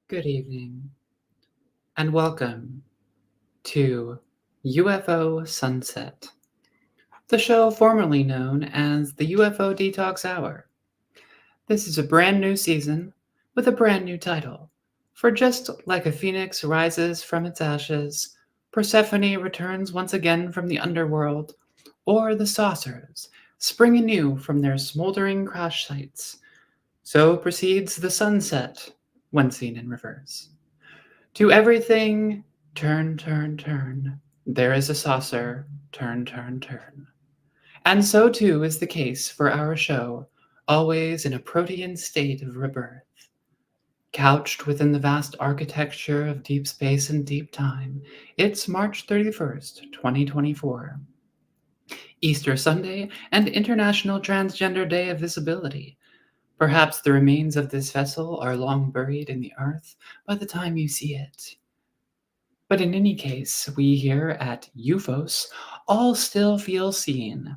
Good evening, and welcome to Ufo Sunset, the show formerly known as the Ufo Detox Hour. This is a brand new season with a brand new title. For just like a phoenix rises from its ashes, Persephone returns once again from the underworld, or the saucers spring anew from their smoldering crash sites, so proceeds the sunset when seen in reverse. To everything, turn, turn, turn. There is a saucer, turn, turn, turn. And so too is the case for our show, always in a protean state of rebirth. Couched within the vast architecture of deep space and deep time, it's March 31st, 2024. Easter Sunday and International Transgender Day of Visibility. Perhaps the remains of this vessel are long buried in the earth by the time you see it. But in any case, we here at Ufos all still feel seen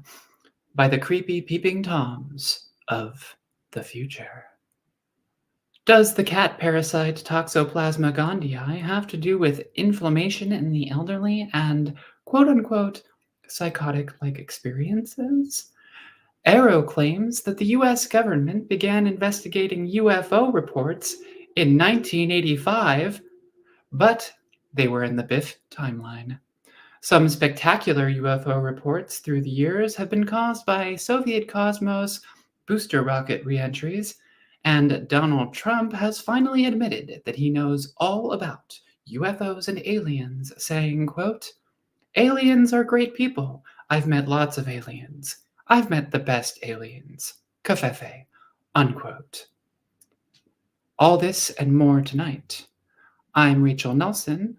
by the creepy peeping toms of the future. Does the cat parasite Toxoplasma gondii have to do with inflammation in the elderly and quote-unquote psychotic-like experiences? Arrow claims that the US government began investigating UFO reports in 1985, but they were in the Biff timeline. Some spectacular UFO reports through the years have been caused by Soviet Cosmos booster rocket reentries, and Donald Trump has finally admitted that he knows all about UFOs and aliens, saying, quote, "Aliens are great people. I've met lots of aliens. I've met the best aliens. Kafefe," unquote. All this and more tonight. I'm Rachel Nelson.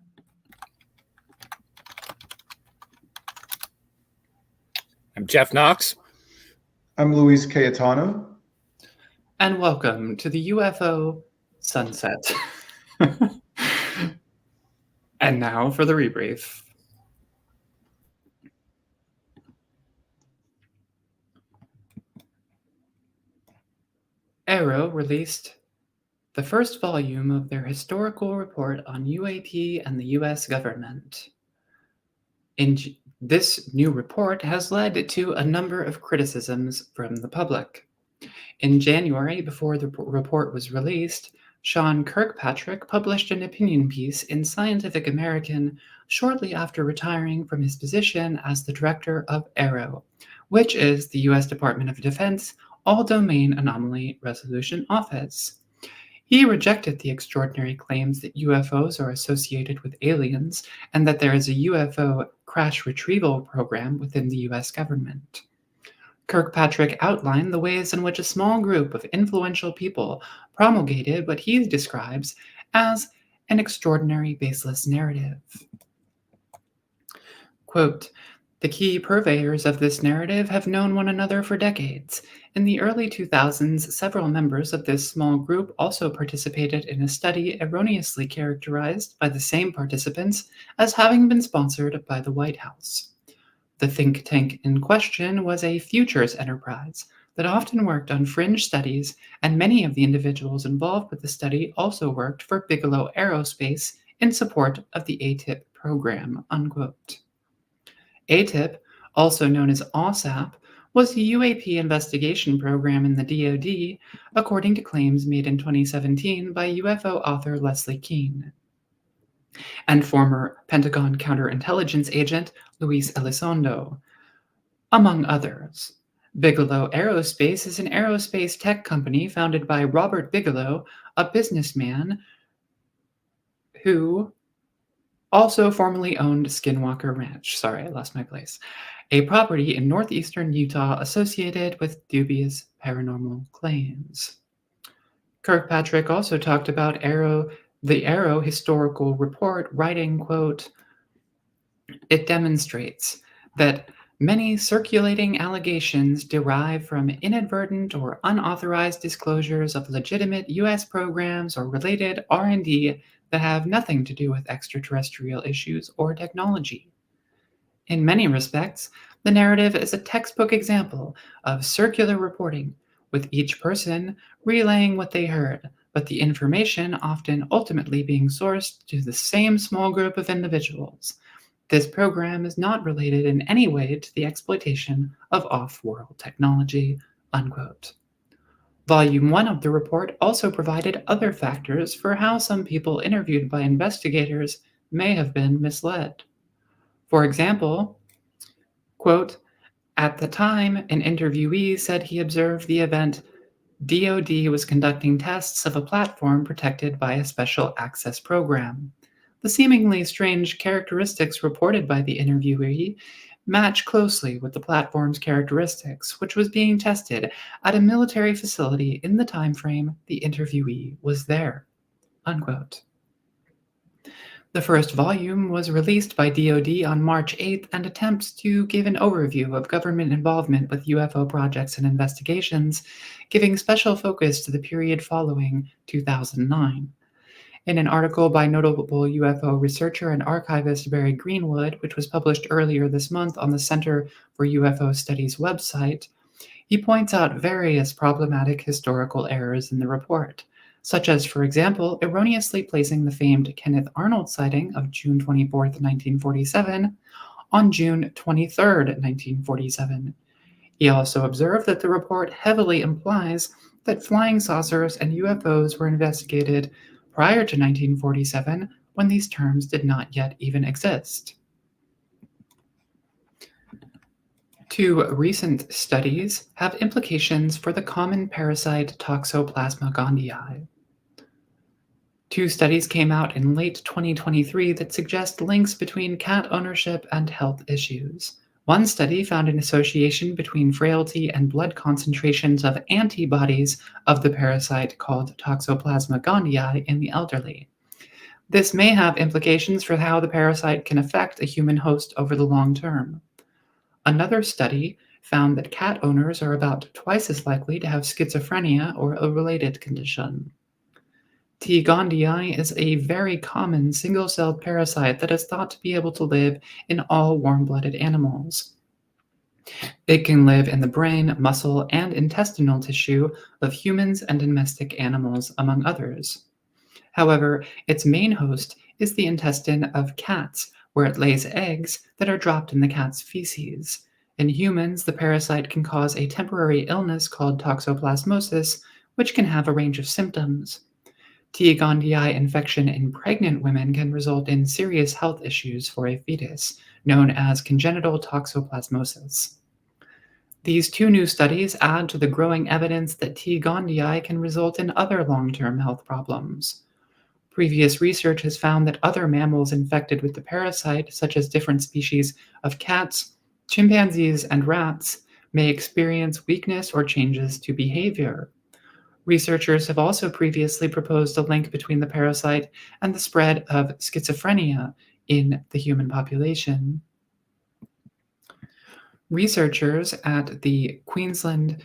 I'm Jeff Knox. I'm Luis Cayetano. And welcome to the UFO Sunset. And now for the rebrief. Arrow released the first volume of their historical report on UAP and the US government. This new report has led to a number of criticisms from the public. In January, before the report was released, Sean Kirkpatrick published an opinion piece in Scientific American shortly after retiring from his position as the director of ARROW, which is the U.S. Department of Defense All-Domain Anomaly Resolution Office. He rejected the extraordinary claims that UFOs are associated with aliens and that there is a UFO crash retrieval program within the US government. Kirkpatrick outlined the ways in which a small group of influential people promulgated what he describes as an extraordinary baseless narrative. Quote, "The key purveyors of this narrative have known one another for decades. In the early 2000s, several members of this small group also participated in a study erroneously characterized by the same participants as having been sponsored by the White House. The think tank in question was a futures enterprise that often worked on fringe studies, and many of the individuals involved with the study also worked for Bigelow Aerospace in support of the ATIP program," unquote. ATIP, also known as OSAP, was the UAP investigation program in the DoD, according to claims made in 2017 by UFO author Leslie Kean and former Pentagon counterintelligence agent Luis Elizondo, among others. Bigelow Aerospace is an aerospace tech company founded by Robert Bigelow, a businessman who also formerly owned Skinwalker Ranch. Sorry, I lost my place. A property in northeastern Utah associated with dubious paranormal claims. Kirkpatrick also talked about the Arrow historical report, writing, quote, "It demonstrates that many circulating allegations derive from inadvertent or unauthorized disclosures of legitimate U.S. programs or related R&D that have nothing to do with extraterrestrial issues or technology. In many respects, the narrative is a textbook example of circular reporting, with each person relaying what they heard, but the information often ultimately being sourced to the same small group of individuals. This program is not related in any way to the exploitation of off-world technology, unquote. Volume 1 of the report also provided other factors for how some people interviewed by investigators may have been misled. For example, quote, "At the time, an interviewee said he observed the event DoD was conducting tests of a platform protected by a special access program. The seemingly strange characteristics reported by the interviewee match closely with the platform's characteristics, which was being tested at a military facility in the time frame the interviewee was there." Unquote. The first volume was released by DoD on March 8th and attempts to give an overview of government involvement with UFO projects and investigations, giving special focus to the period following 2009. In an article by notable UFO researcher and archivist Barry Greenwood, which was published earlier this month on the Center for UFO Studies website, he points out various problematic historical errors in the report, such as, for example, erroneously placing the famed Kenneth Arnold sighting of June 24, 1947, on June 23, 1947. He also observed that the report heavily implies that flying saucers and UFOs were investigated prior to 1947, when these terms did not yet even exist. Two recent studies have implications for the common parasite Toxoplasma gondii. Two studies came out in late 2023 that suggest links between cat ownership and health issues. One study found an association between frailty and blood concentrations of antibodies of the parasite called Toxoplasma gondii in the elderly. This may have implications for how the parasite can affect a human host over the long term. Another study found that cat owners are about twice as likely to have schizophrenia or a related condition. T. gondii is a very common single-celled parasite that is thought to be able to live in all warm-blooded animals. It can live in the brain, muscle, and intestinal tissue of humans and domestic animals, among others. However, its main host is the intestine of cats, where it lays eggs that are dropped in the cat's feces. In humans, the parasite can cause a temporary illness called toxoplasmosis, which can have a range of symptoms. T. gondii infection in pregnant women can result in serious health issues for a fetus, known as congenital toxoplasmosis. These two new studies add to the growing evidence that T. gondii can result in other long-term health problems. Previous research has found that other mammals infected with the parasite, such as different species of cats, chimpanzees, and rats, may experience weakness or changes to behavior. Researchers have also previously proposed a link between the parasite and the spread of schizophrenia in the human population. Researchers at the Queensland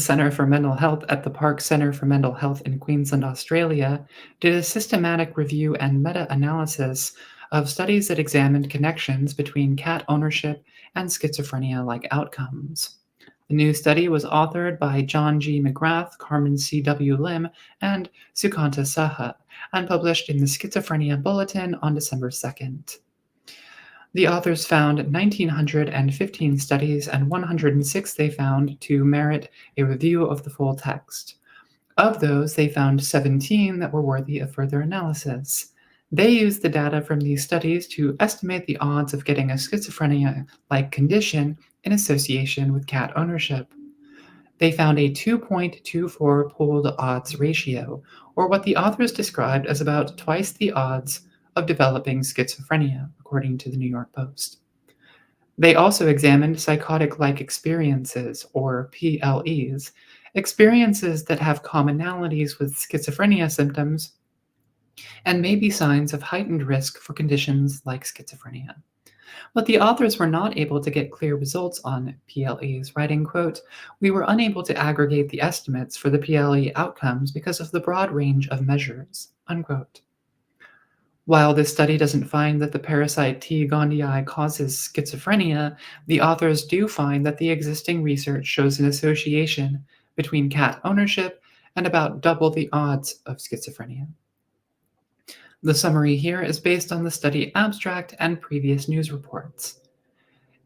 Centre for Mental Health at the Park Centre for Mental Health in Queensland, Australia, did a systematic review and meta-analysis of studies that examined connections between cat ownership and schizophrenia-like outcomes. The new study was authored by John G. McGrath, Carmen C.W. Lim, and Sukanta Saha, and published in the Schizophrenia Bulletin on December 2nd. The authors found 1,915 studies, and 106 they found to merit a review of the full text. Of those, they found 17 that were worthy of further analysis. They used the data from these studies to estimate the odds of getting a schizophrenia-like condition in association with cat ownership. They found a 2.24 pooled odds ratio, or what the authors described as about twice the odds of developing schizophrenia, according to the New York Post. They also examined psychotic-like experiences, or PLEs, experiences that have commonalities with schizophrenia symptoms and may be signs of heightened risk for conditions like schizophrenia. But the authors were not able to get clear results on PLEs, writing, quote, "We were unable to aggregate the estimates for the PLE outcomes because of the broad range of measures," unquote. While this study doesn't find that the parasite T. gondii causes schizophrenia, the authors do find that the existing research shows an association between cat ownership and about double the odds of schizophrenia. The summary here is based on the study abstract and previous news reports.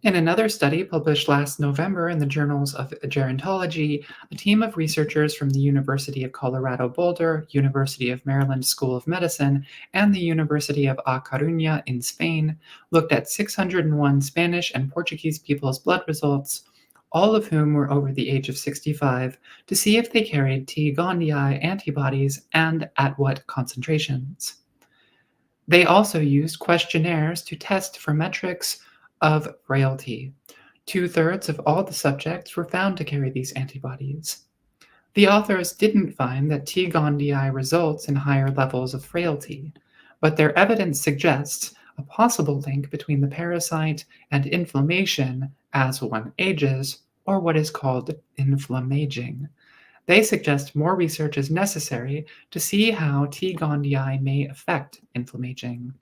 In another study published last November in the Journals of Gerontology, a team of researchers from the University of Colorado Boulder, University of Maryland School of Medicine, and the University of A Coruña in Spain looked at 601 Spanish and Portuguese people's blood results, all of whom were over the age of 65, to see if they carried T. gondii antibodies and at what concentrations. They also used questionnaires to test for metrics of frailty. 2/3 of all the subjects were found to carry these antibodies. The authors didn't find that T. gondii results in higher levels of frailty, but their evidence suggests a possible link between the parasite and inflammation as one ages, or what is called inflammaging. They suggest more research is necessary to see how T. gondii may affect inflammaging.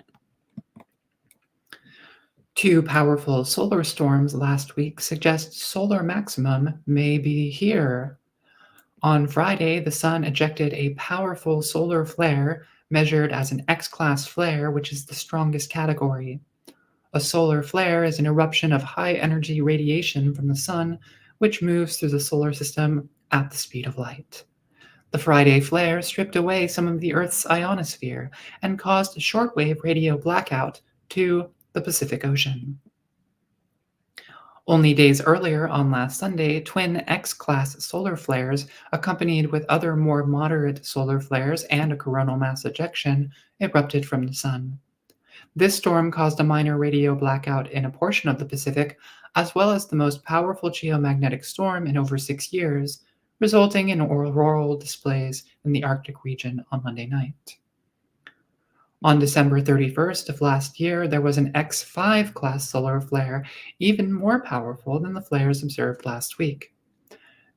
Two powerful solar storms last week suggest solar maximum may be here. On Friday, the sun ejected a powerful solar flare measured as an X-class flare, which is the strongest category. A solar flare is an eruption of high-energy radiation from the sun, which moves through the solar system at the speed of light. The Friday flare stripped away some of the Earth's ionosphere and caused a shortwave radio blackout to the Pacific Ocean. Only days earlier, on last Sunday, twin X-class solar flares, accompanied with other more moderate solar flares and a coronal mass ejection, erupted from the sun. This storm caused a minor radio blackout in a portion of the Pacific, as well as the most powerful geomagnetic storm in over 6 years, resulting in auroral displays in the Arctic region on Monday night. On December 31st of last year, there was an X5 class solar flare, even more powerful than the flares observed last week.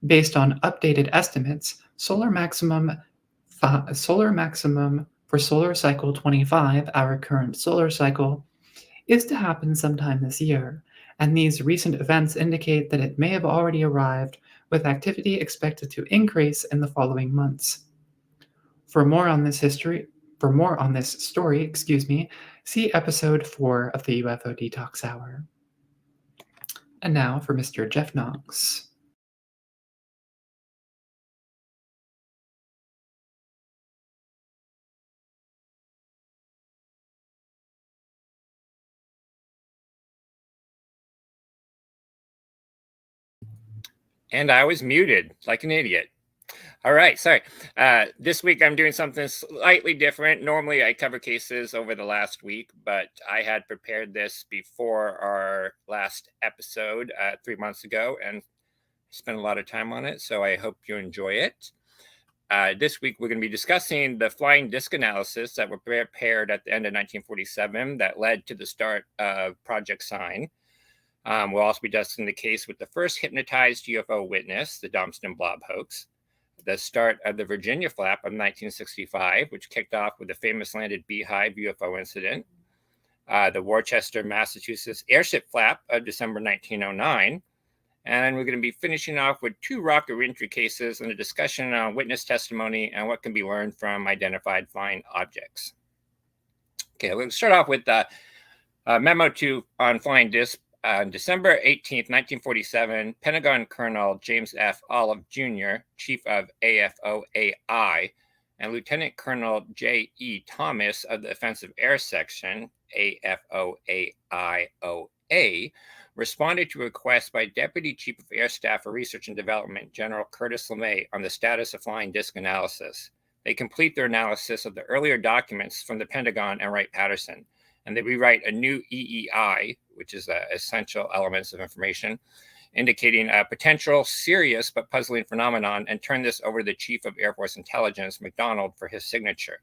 Based on updated estimates, solar maximum for solar cycle 25, our current solar cycle, is to happen sometime this year, and these recent events indicate that it may have already arrived, with activity expected to increase in the following months. For more on this story, see episode 4 of the UFO Detox Hour. And now for Mr. Jeff Knox. And I was muted like an idiot. All right, sorry. This week I'm doing something slightly different. Normally I cover cases over the last week, but I had prepared this before our last episode 3 months ago and spent a lot of time on it, so I hope you enjoy it. This week we're going to be discussing the flying disc analysis that were prepared at the end of 1947 that led to the start of Project Sign. We'll also be discussing the case with the first hypnotized UFO witness, the Dumpston Blob hoax, the start of the Virginia flap of 1965, which kicked off with the famous landed beehive UFO incident, the Worcester, Massachusetts airship flap of December 1909, and we're going to be finishing off with 2 rocket reentry cases and a discussion on witness testimony and what can be learned from identified flying objects. Okay, we're going to start off with the memo on flying discs. On December 18, 1947, Pentagon Colonel James F. Olive Jr., Chief of AFOAI, and Lieutenant Colonel J.E. Thomas of the Offensive Air Section, AFOAIOA, responded to a request by Deputy Chief of Air Staff for Research and Development, General Curtis LeMay, on the status of flying disc analysis. They complete their analysis of the earlier documents from the Pentagon and Wright-Patterson, and they rewrite a new EEI, which is essential elements of information, indicating a potential serious but puzzling phenomenon, and turn this over to the Chief of Air Force Intelligence, McDonald, for his signature.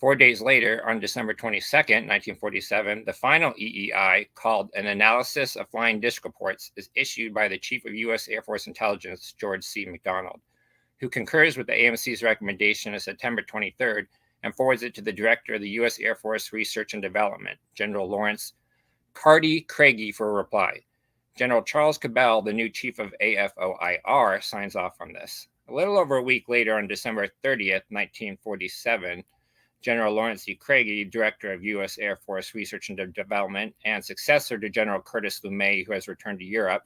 4 days later, on December 22nd, 1947, the final EEI, called An Analysis of Flying Disc Reports, is issued by the Chief of U.S. Air Force Intelligence, George C. McDonald, who concurs with the AMC's recommendation of September 23rd and forwards it to the director of the U.S. Air Force Research and Development, General Lawrence Carty Craigie, for a reply. General Charles Cabell, the new chief of AFOIR, signs off on this. A little over a week later, on December 30th, 1947, General Lawrence E. Craigie, director of U.S. Air Force Research and Development and successor to General Curtis LeMay, who has returned to Europe,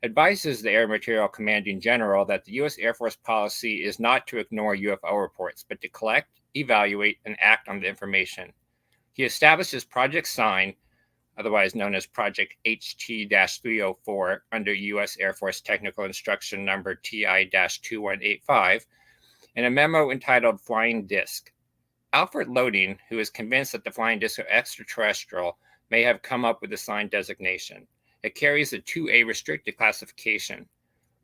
advises the Air Materiel Commanding General that the U.S. Air Force policy is not to ignore UFO reports, but to collect, evaluate, and act on the information. He establishes Project Sign, otherwise known as Project HT-304, under U.S. Air Force Technical Instruction Number TI-2185, in a memo entitled Flying Disc. Alfred Loading, who is convinced that the flying discs are extraterrestrial, may have come up with the sign designation. It carries a 2A restricted classification.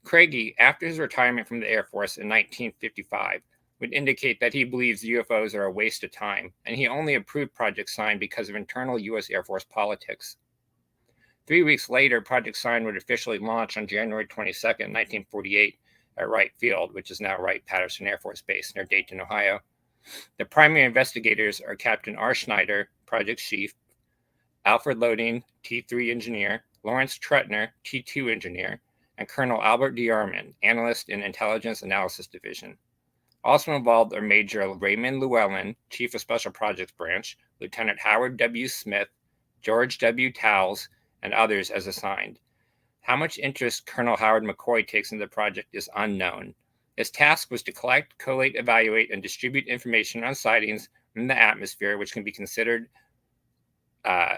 Craigie, after his retirement from the Air Force in 1955, would indicate that he believes UFOs are a waste of time, and he only approved Project Sign because of internal U.S. Air Force politics. 3 weeks later, Project Sign would officially launch on January 22, 1948, at Wright Field, which is now Wright-Patterson Air Force Base near Dayton, Ohio. The primary investigators are Captain R. Schneider, Project Chief, Alfred Loading, T3 Engineer, Lawrence Trutner, T2 Engineer, and Colonel Albert D. Arman, Analyst in Intelligence Analysis Division. Also involved are Major Raymond Llewellyn, Chief of Special Projects Branch, Lieutenant Howard W. Smith, George W. Towles, and others as assigned. How much interest Colonel Howard McCoy takes in the project is unknown. His task was to collect, collate, evaluate, and distribute information on sightings in the atmosphere which can be considered a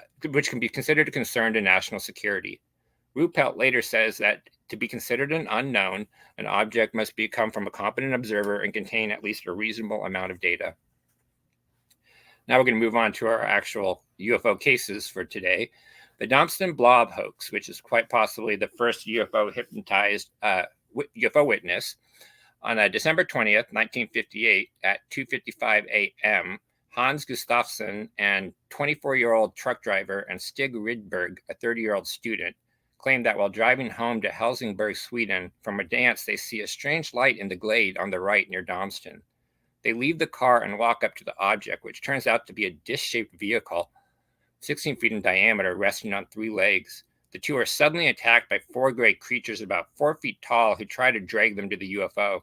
concern to national security. Ruppelt later says that to be considered an unknown, an object must come from a competent observer and contain at least a reasonable amount of data. Now we're going to move on to our actual UFO cases for today. The Dumpston Blob hoax, which is quite possibly the first UFO witness. On December 20th, 1958, at 2:55 a.m., Hans Gustafsson and 24-year-old truck driver and Stig Rydberg, a 30-year-old student, claimed that while driving home to Helsingborg, Sweden, from a dance, they see a strange light in the glade on the right near Domston. They leave the car and walk up to the object, which turns out to be a disc-shaped vehicle, 16 feet in diameter, resting on 3 legs. The two are suddenly attacked by 4 gray creatures about 4 feet tall who try to drag them to the UFO.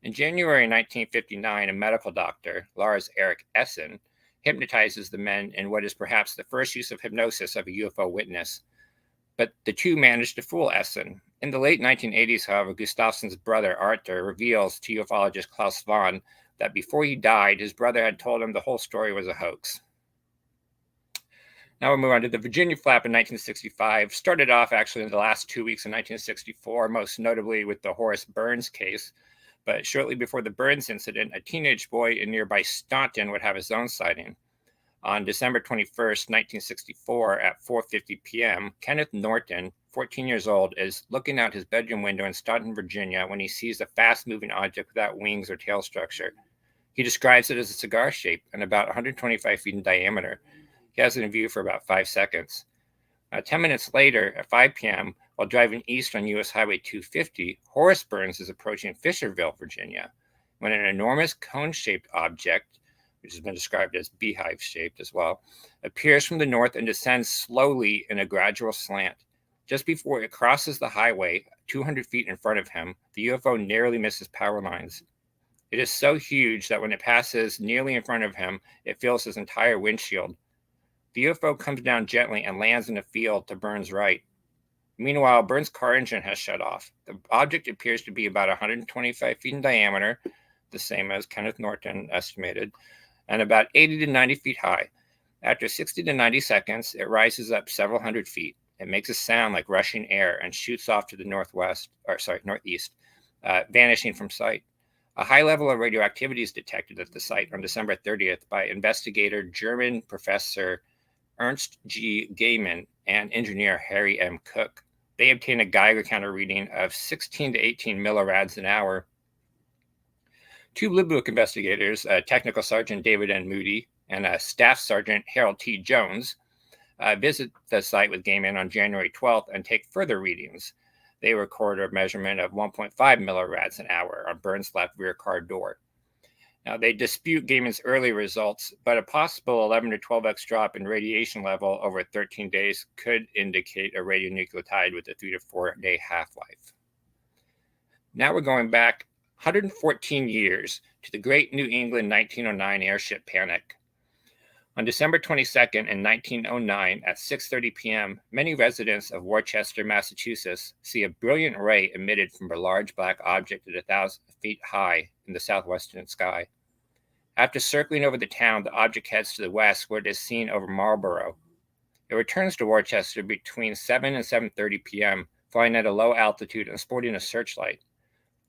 In January 1959, a medical doctor, Lars Erik Essen, hypnotizes the men in what is perhaps the first use of hypnosis of a UFO witness. But the two managed to fool Essen. In the late 1980s, however, Gustafsson's brother, Arthur, reveals to ufologist Klaus Svahn that before he died, his brother had told him the whole story was a hoax. Now we'll move on to the Virginia flap in 1965. Started off actually in the last 2 weeks in 1964, most notably with the Horace Burns case. But shortly before the Burns incident, a teenage boy in nearby Staunton would have his own sighting. On December 21st, 1964, at 4:50 p.m., Kenneth Norton, 14 years old, is looking out his bedroom window in Staunton, Virginia, when he sees a fast-moving object without wings or tail structure. He describes it as a cigar shape and about 125 feet in diameter. He has it in view for about 5 seconds. 10 minutes later, at 5 p.m., while driving east on U.S. Highway 250, Horace Burns is approaching Fisherville, Virginia, when an enormous cone-shaped object, which has been described as beehive-shaped as well, appears from the north and descends slowly in a gradual slant. Just before it crosses the highway, 200 feet in front of him, the UFO narrowly misses power lines. It is so huge that when it passes nearly in front of him, it fills his entire windshield. The UFO comes down gently and lands in a field to Burns' right. Meanwhile, Burns' car engine has shut off. The object appears to be about 125 feet in diameter, the same as Kenneth Norton estimated, and about 80 to 90 feet high. After 60 to 90 seconds, it rises up several hundred feet. It makes a sound like rushing air and shoots off to the northeast, vanishing from sight. A high level of radioactivity is detected at the site on December 30th by investigator German Professor Ernst G. Gaiman and engineer Harry M. Cook. They obtained a Geiger counter reading of 16 to 18 millirads an hour. 2 Blue Book investigators, Technical Sergeant David N. Moody and Staff Sergeant Harold T. Jones, visit the site with Gaiman on January 12th and take further readings. They record a measurement of 1.5 millirads an hour on Burns' left rear car door. Now, they dispute Gaiman's early results, but a possible 11 to 12x drop in radiation level over 13 days could indicate a radionuclide with a 3 to 4 day half-life. Now we're going back 114 years to the Great New England 1909 airship panic. On December 22nd in 1909 at 6:30 p.m., many residents of Worcester, Massachusetts see a brilliant ray emitted from a large black object at 1,000 feet high in the southwestern sky. After circling over the town, the object heads to the west where it is seen over Marlborough. It returns to Worcester between 7 and 7:30 p.m., flying at a low altitude and sporting a searchlight.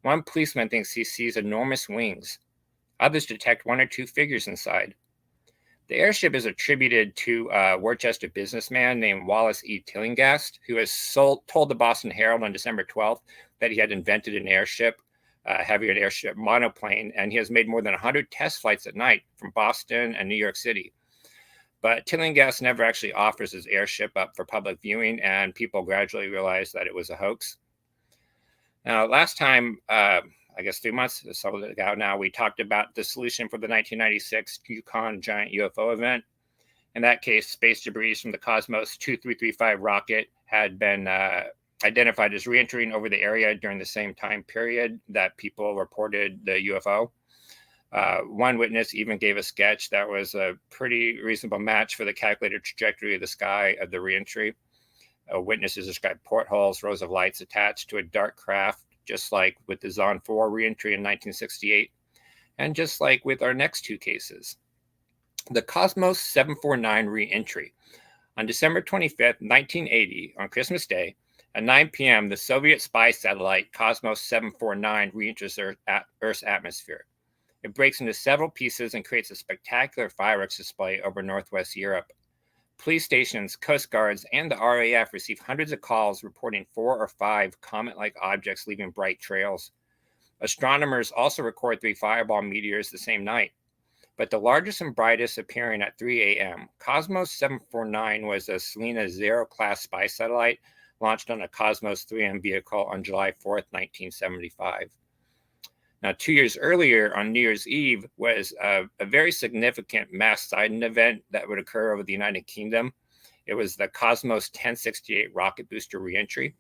One policeman thinks he sees enormous wings. Others detect one or two figures inside. The airship is attributed to a Worcester businessman named Wallace E. Tillinghast, who has told the Boston Herald on December 12th that he had invented an airship, heavier airship monoplane, and he has made more than 100 test flights at night from Boston and New York City. But Tillinghast never actually offers his airship up for public viewing, and people gradually realized that it was a hoax. Now, last time, I guess 3 months or so ago now, we talked about the solution for the 1996 Yukon giant UFO event. In that case, space debris from the Cosmos 2335 rocket had been identified as re-entering over the area during the same time period that people reported the UFO. One witness even gave a sketch that was a pretty reasonable match for the calculated trajectory of the sky of the re-entry. Witnesses described portholes, rows of lights attached to a dark craft, just like with the Zon 4 re-entry in 1968, and just like with our next two cases. The Cosmos 749 re-entry. On December 25th, 1980, on Christmas Day, at 9 p.m., the Soviet spy satellite Cosmos 749 re-enters Earth's atmosphere. It breaks into several pieces and creates a spectacular fireworks display over Northwest Europe. Police stations, Coast Guards, and the RAF receive hundreds of calls reporting 4 or 5 comet-like objects leaving bright trails. Astronomers also record 3 fireball meteors the same night. But the largest and brightest appearing at 3 a.m., Cosmos 749 was a Selena Zero-class spy satellite launched on a Cosmos 3M vehicle on July 4th, 1975. Now, 2 years earlier, on New Year's Eve, was a very significant mass sighting event that would occur over the United Kingdom. It was the Cosmos 1068 rocket booster reentry.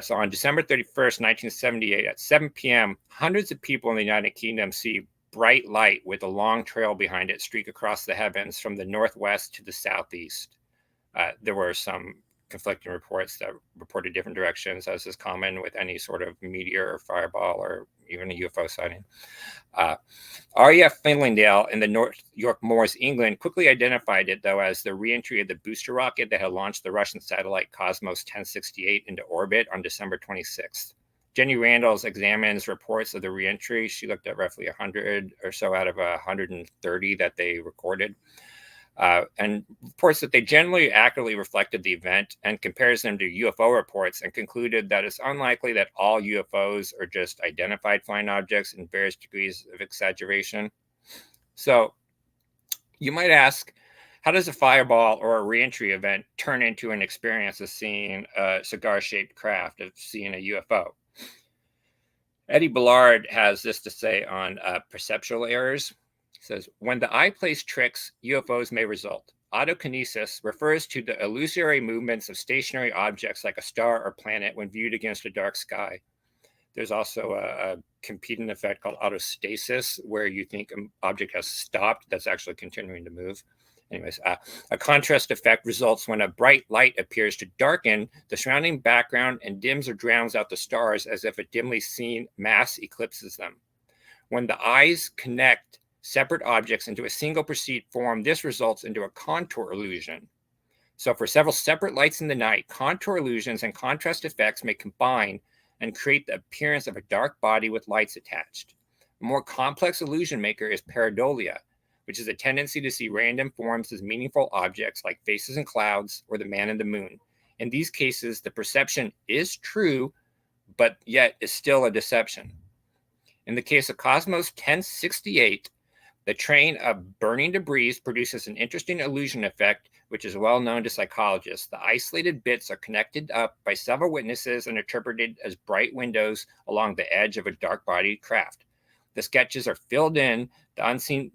So on December 31st, 1978, at 7 p.m., hundreds of people in the United Kingdom see bright light with a long trail behind it streak across the heavens from the northwest to the southeast. There were some conflicting reports that reported different directions, as is common with any sort of meteor or fireball or even a UFO sighting. RAF Finlandale in the North York Moors, England, quickly identified it, though, as the reentry of the booster rocket that had launched the Russian satellite Cosmos 1068 into orbit on December 26th. Jenny Randalls examines reports of the reentry. She looked at roughly 100 or so out of 130 that they recorded, and reports that they generally accurately reflected the event and compares them to UFO reports and concluded that it's unlikely that all UFOs are just identified flying objects in various degrees of exaggeration. So you might ask, how does a fireball or a reentry event turn into an experience of seeing a cigar-shaped craft, of seeing a UFO? Eddie Ballard has this to say on perceptual errors. He says, when the eye plays tricks, UFOs may result. Autokinesis refers to the illusory movements of stationary objects like a star or planet when viewed against a dark sky. There's also a competing effect called autostasis, where you think an object has stopped that's actually continuing to move. Anyways, a contrast effect results when a bright light appears to darken the surrounding background and dims or drowns out the stars as if a dimly seen mass eclipses them. When the eyes connect separate objects into a single perceived form, this results into a contour illusion. So for several separate lights in the night, contour illusions and contrast effects may combine and create the appearance of a dark body with lights attached. A more complex illusion maker is pareidolia, which is a tendency to see random forms as meaningful objects like faces and clouds or the man in the moon. In these cases, the perception is true, but yet is still a deception. In the case of Cosmos 1068, the train of burning debris produces an interesting illusion effect, which is well known to psychologists. The isolated bits are connected up by several witnesses and interpreted as bright windows along the edge of a dark-bodied craft. The sketches are filled in the unseen.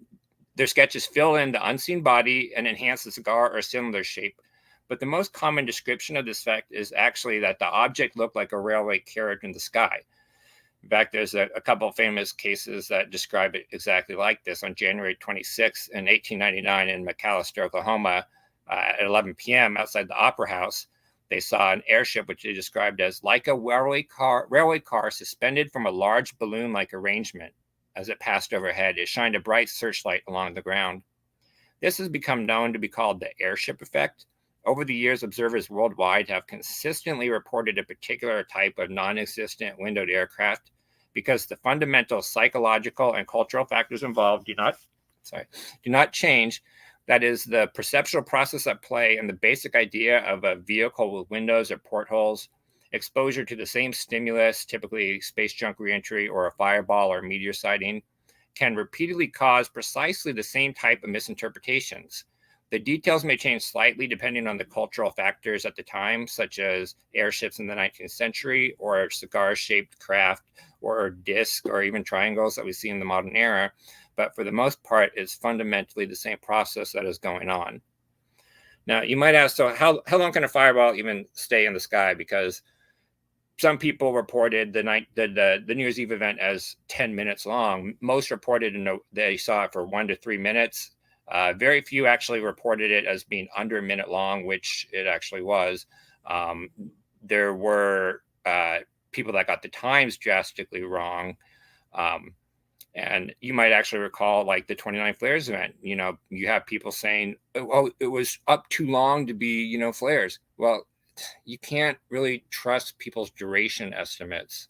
Their sketches fill in the unseen body and enhance the cigar or cylinder shape. But the most common description of this effect is actually that the object looked like a railway carriage in the sky. In fact, there's a couple of famous cases that describe it exactly like this. On January 26 in 1899 in McAlester, Oklahoma, at 11 p.m. outside the Opera House, they saw an airship which they described as like a railway car suspended from a large balloon-like arrangement. As it passed overhead, it shined a bright searchlight along the ground. This has become known to be called the airship effect. Over the years, observers worldwide have consistently reported a particular type of non-existent windowed aircraft because the fundamental psychological and cultural factors involved do not change. That is, the perceptual process at play and the basic idea of a vehicle with windows or portholes, exposure to the same stimulus, typically space junk reentry or a fireball or meteor sighting, can repeatedly cause precisely the same type of misinterpretations. The details may change slightly depending on the cultural factors at the time, such as airships in the 19th century or cigar-shaped craft or disc or even triangles that we see in the modern era. But for the most part, it's fundamentally the same process that is going on. Now, you might ask, so how long can a fireball even stay in the sky? Because some people reported the New Year's Eve event as 10 minutes long. Most reported they saw it for 1 to 3 minutes. Very few actually reported it as being under a minute long, which it actually was. There were people that got the times drastically wrong. And you might actually recall like the 29 flares event. You have people saying, oh, it was up too long to be, flares. Well, you can't really trust people's duration estimates.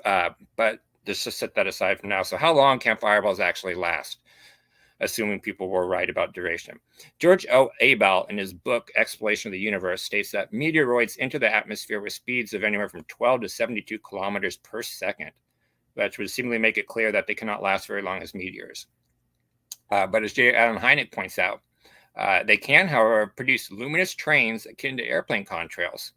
But let's just set that aside for now. So how long can fireballs actually last? Assuming people were right about duration. George O. Abel, in his book, Exploration of the Universe, states that meteoroids enter the atmosphere with speeds of anywhere from 12 to 72 kilometers per second, which would seemingly make it clear that they cannot last very long as meteors. But as J. Allen Hynek points out, they can, however, produce luminous trains akin to airplane contrails,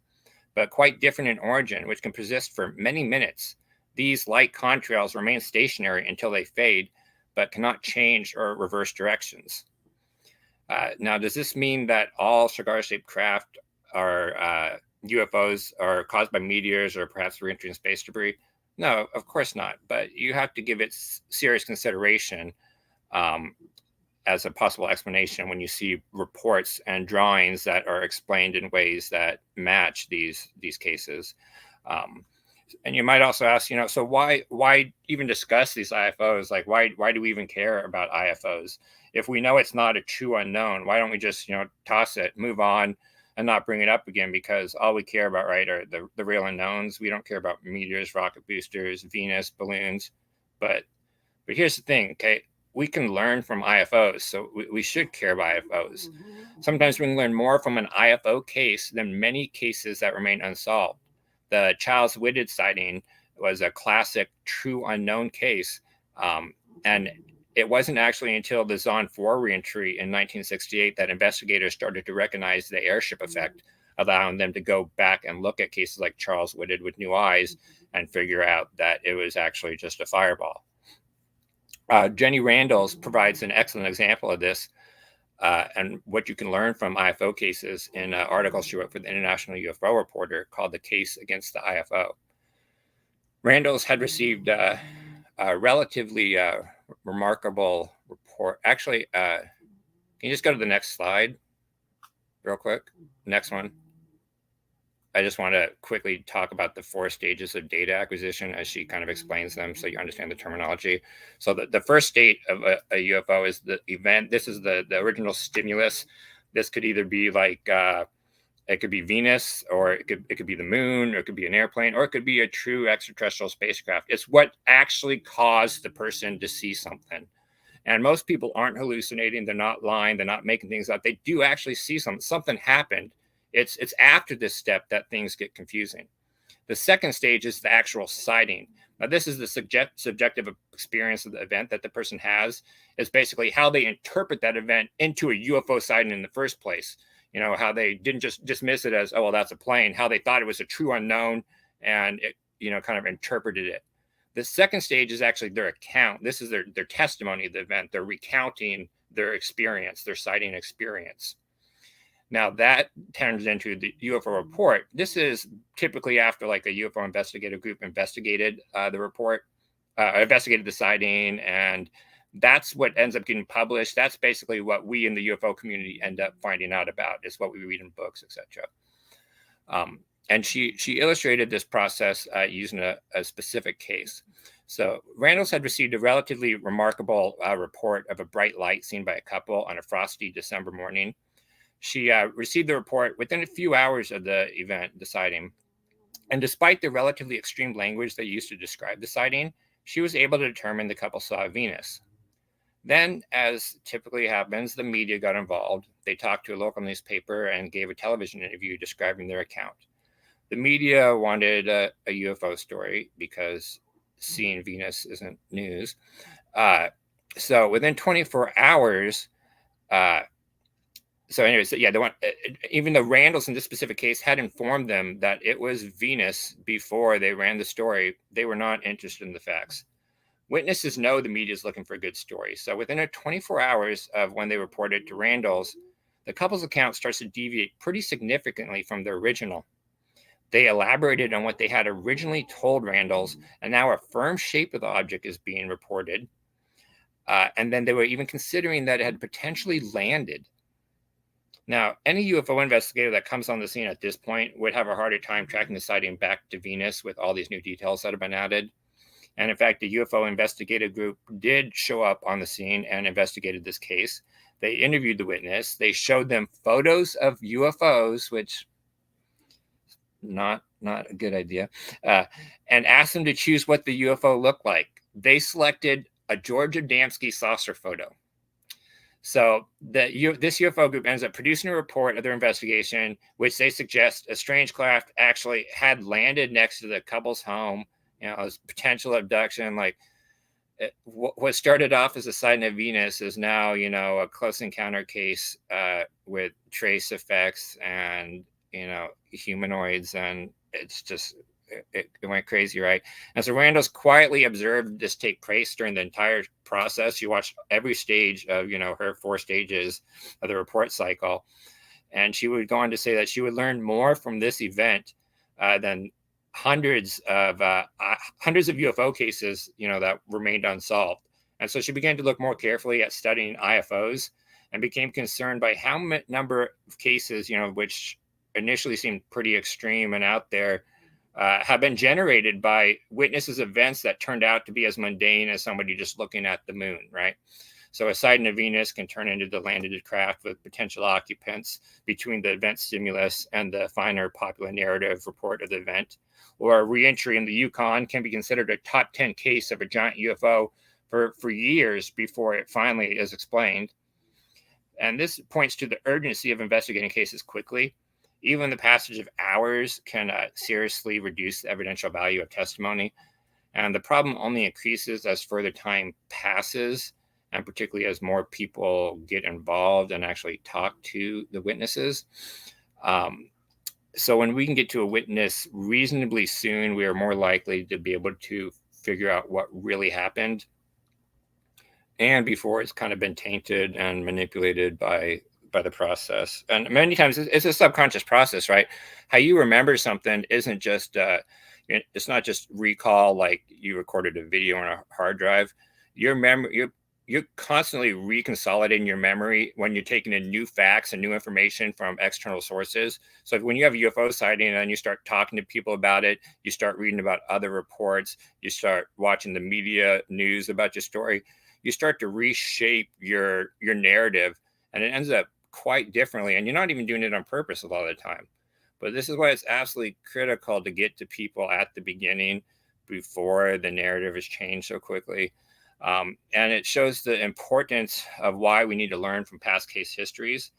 but quite different in origin, which can persist for many minutes. These light contrails remain stationary until they fade, but cannot change or reverse directions. Now, does this mean that all cigar-shaped craft are UFOs are caused by meteors or perhaps re-entry in space debris? No, of course not. But you have to give it serious consideration as a possible explanation when you see reports and drawings that are explained in ways that match these cases. And you might also ask, so why even discuss these IFOs? Like, why do we even care about IFOs? If we know it's not a true unknown, why don't we just, toss it, move on, and not bring it up again? Because all we care about, right, are the real unknowns. We don't care about meteors, rocket boosters, Venus, balloons. But here's the thing, okay? We can learn from IFOs, so we should care about IFOs. Sometimes we can learn more from an IFO case than many cases that remain unsolved. The Charles Whitted sighting was a classic true unknown case. And it wasn't actually until the Zon 4 reentry in 1968 that investigators started to recognize the airship effect, allowing them to go back and look at cases like Charles Whitted with new eyes and figure out that it was actually just a fireball. Jenny Randalls provides an excellent example of this and what you can learn from IFO cases in an article she wrote for the International UFO Reporter called The Case Against the IFO. Randalls had received a relatively remarkable report. Actually, can you just go to the next slide real quick? Next one. I just want to quickly talk about the 4 stages of data acquisition as she kind of explains them so you understand the terminology. So the first state of a UFO is the event. This is the original stimulus. This could either be like, it could be Venus, or it could be the moon, or it could be an airplane, or it could be a true extraterrestrial spacecraft. It's what actually caused the person to see something. And most people aren't hallucinating. They're not lying. They're not making things up. They do actually see something. Something happened. It's after this step that things get confusing. The second stage is the actual sighting. Now, this is the subjective experience of the event that the person has. It's basically how they interpret that event into a UFO sighting in the first place. How they didn't just dismiss it as, oh, well, that's a plane. How they thought it was a true unknown and it, kind of interpreted it. The second stage is actually their account. This is their testimony of the event. They're recounting their experience, their sighting experience. Now that turns into the UFO report. This is typically after like a UFO investigative group investigated the report, investigated the sighting, and that's what ends up getting published. That's basically what we in the UFO community end up finding out about. Is what we read in books, etc. And she illustrated this process using a specific case. So Randles had received a relatively remarkable report of a bright light seen by a couple on a frosty December morning. She received the report within a few hours of the event, the sighting. And despite the relatively extreme language they used to describe the sighting, she was able to determine the couple saw Venus. Then, as typically happens, the media got involved. They talked to a local newspaper and gave a television interview describing their account. The media wanted a UFO story because seeing Venus isn't news. So within 24 hours, they want, even though Randles in this specific case had informed them that it was Venus before they ran the story, they were not interested in the facts. Witnesses know the media is looking for a good story. So within 24 hours of when they reported to Randles, the couple's account starts to deviate pretty significantly from their original. They elaborated on what they had originally told Randles, and now a firm shape of the object is being reported. And then they were even considering that it had potentially landed. Now, any UFO investigator that comes on the scene at this point would have a harder time tracking the sighting back to Venus with all these new details that have been added. And in fact, the UFO investigative group did show up on the scene and investigated this case. They interviewed the witness. They showed them photos of UFOs, which not a good idea, and asked them to choose what the UFO looked like. They selected a George Adamski saucer photo. So this UFO group ends up producing a report of their investigation, which they suggest a strange craft actually had landed next to the couple's home. You know, as potential abduction. Like what started off as a sighting of Venus is now, you know, a close encounter case with trace effects and, you know, humanoids, and it's just it went crazy, right? And so Randles quietly observed this take place during the entire process. She watched every stage of, you know, her 4 stages of the report cycle, and she would go on to say that she would learn more from this event than hundreds of UFO cases, you know, that remained unsolved. And so she began to look more carefully at studying IFOs and became concerned by how number of cases, you know, which initially seemed pretty extreme and out there, have been generated by witnesses events that turned out to be as mundane as somebody just looking at the moon, right? So a sighting of Venus can turn into the landed craft with potential occupants between the event stimulus and the finer popular narrative report of the event. Or a reentry in the Yukon can be considered a top 10 case of a giant UFO for years before it finally is explained. And this points to the urgency of investigating cases quickly. Even the passage of hours can seriously reduce the evidential value of testimony. And the problem only increases as further time passes, and particularly as more people get involved and actually talk to the witnesses. So when we can get to a witness reasonably soon, we are more likely to be able to figure out what really happened, and before it's kind of been tainted and manipulated by the process. And many times it's a subconscious process, right? How you remember something isn't just it's not just recall, like you recorded a video on a hard drive. Your memory, you're constantly reconsolidating your memory when you're taking in new facts and new information from external sources. So when you have a UFO sighting and you start talking to people about it, you start reading about other reports, you start watching the media news about your story, you start to reshape your narrative, and it ends up quite differently. And you're not even doing it on purpose a lot of the time. But this is why it's absolutely critical to get to people at the beginning before the narrative is changed so quickly. And it shows the importance of why we need to learn from past case histories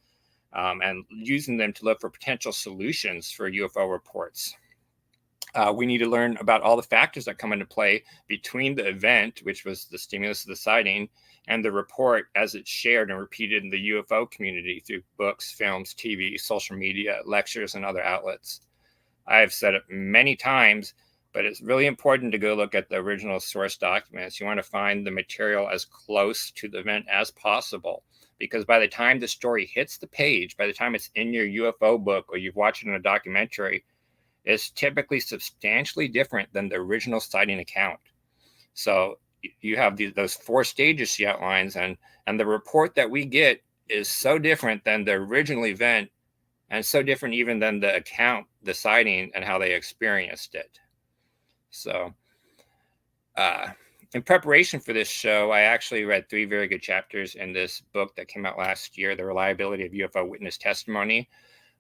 and using them to look for potential solutions for UFO reports. We need to learn about all the factors that come into play between the event, which was the stimulus of the sighting, and the report as it's shared and repeated in the UFO community through books, films, TV, social media, lectures, and other outlets. I've said it many times, but it's really important to go look at the original source documents. You want to find the material as close to the event as possible, because by the time the story hits the page, by the time it's in your UFO book or you've watched it in a documentary, it's typically substantially different than the original sighting account. So you have those 4 stages she outlines, and the report that we get is so different than the original event, and so different even than the account, the sighting, and how they experienced it. So in preparation for this show, I actually read 3 very good chapters in this book that came out last year, The Reliability of UFO Witness Testimony.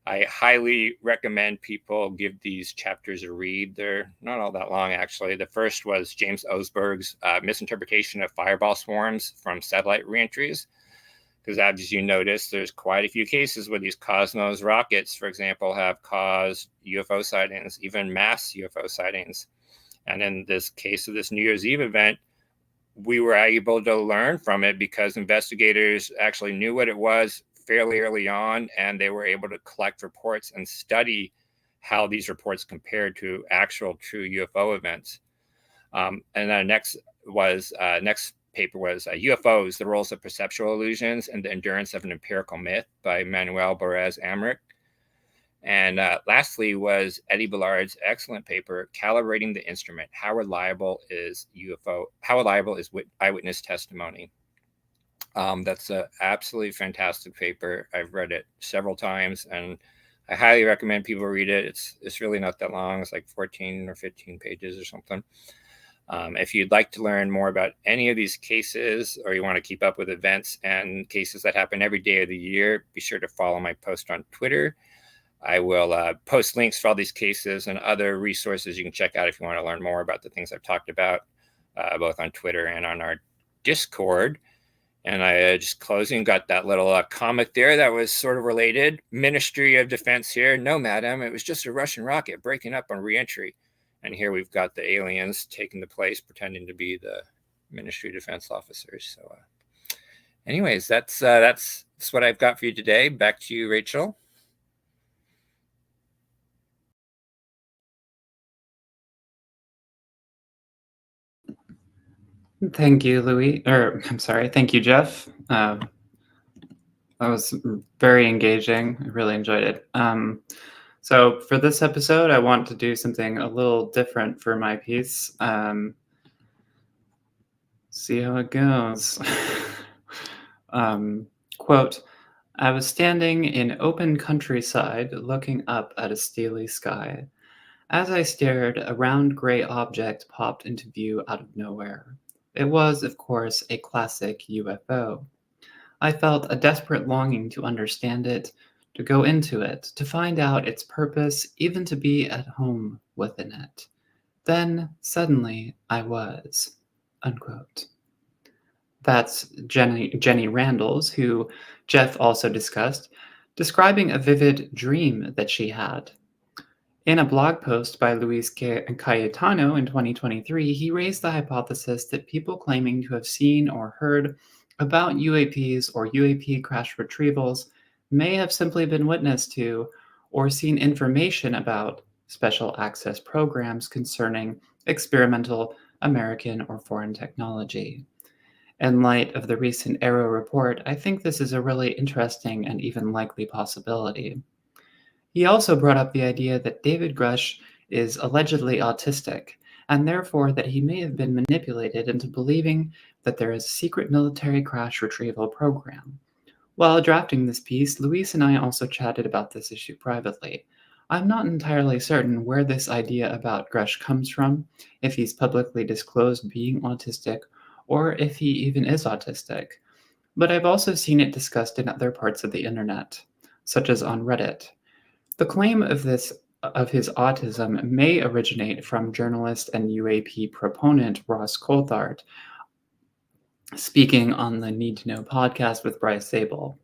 I highly recommend people give these chapters a read. They're not all that long, actually. The first was James Osberg's misinterpretation of fireball swarms from satellite reentries. Because as you notice, there's quite a few cases where these Cosmos rockets, for example, have caused UFO sightings, even mass UFO sightings. And in this case of this New Year's Eve event, we were able to learn from it because investigators actually knew what it was fairly early on, and they were able to collect reports and study how these reports compared to actual true UFO events. And then next paper was UFOs, the Roles of Perceptual Illusions and the Endurance of an Empirical Myth by Manuel Borges Amrich. And lastly was Eddie Ballard's excellent paper, Calibrating the Instrument, How Reliable is Eyewitness Testimony. That's an absolutely fantastic paper. I've read it several times, and I highly recommend people read it. It's really not that long. It's like 14 or 15 pages or something. If you'd like to learn more about any of these cases, or you want to keep up with events and cases that happen every day of the year, be sure to follow my post on Twitter. I will post links for all these cases and other resources you can check out if you want to learn more about the things I've talked about, both on Twitter and on our Discord. And I just closing got that little comic there that was sort of related. Ministry of Defense here. No, madam, it was just a Russian rocket breaking up on reentry. And here we've got the aliens taking the place, pretending to be the Ministry of Defense officers. So anyways, that's what I've got for you today. Back to you, Rachel. Thank you, Louis. Thank you, Jeff. That was very engaging. I really enjoyed it. So for this episode, I want to do something a little different for my piece. See how it goes. Quote, I was standing in open countryside looking up at a steely sky. As I stared, a round gray object popped into view out of nowhere. It was, of course, a classic UFO. I felt a desperate longing to understand it, to go into it, to find out its purpose, even to be at home within it. Then, suddenly, I was. Unquote. That's Jenny Randles, who Jeff also discussed, describing a vivid dream that she had. In a blog post by Luis Cayetano in 2023, he raised the hypothesis that people claiming to have seen or heard about UAPs or UAP crash retrievals may have simply been witness to or seen information about special access programs concerning experimental American or foreign technology. In light of the recent Arrow report, I think this is a really interesting and even likely possibility. He also brought up the idea that David Grush is allegedly autistic, and therefore that he may have been manipulated into believing that there is a secret military crash retrieval program. While drafting this piece, Luis and I also chatted about this issue privately. I'm not entirely certain where this idea about Grush comes from, if he's publicly disclosed being autistic, or if he even is autistic. But I've also seen it discussed in other parts of the internet, such as on Reddit. The claim of his autism may originate from journalist and UAP proponent Ross Coulthard, speaking on the Need to Know podcast with Bryce Zabel.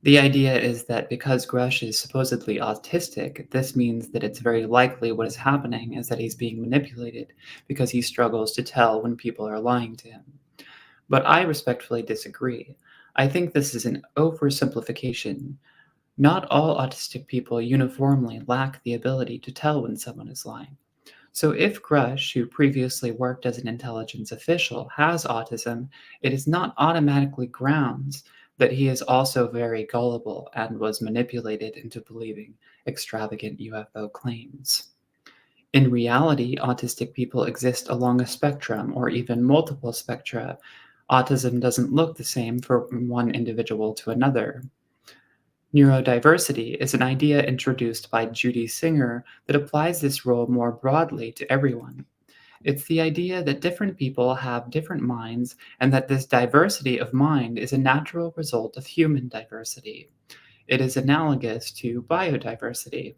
The idea is that because Grush is supposedly autistic, this means that it's very likely what is happening is that he's being manipulated because he struggles to tell when people are lying to him. But I respectfully disagree. I think this is an oversimplification. Not all autistic people uniformly lack the ability to tell when someone is lying. So if Grush, who previously worked as an intelligence official, has autism, it is not automatically grounds that he is also very gullible and was manipulated into believing extravagant UFO claims. In reality, autistic people exist along a spectrum or even multiple spectra. Autism doesn't look the same from one individual to another. Neurodiversity is an idea introduced by Judy Singer that applies this role more broadly to everyone. It's the idea that different people have different minds and that this diversity of mind is a natural result of human diversity. It is analogous to biodiversity.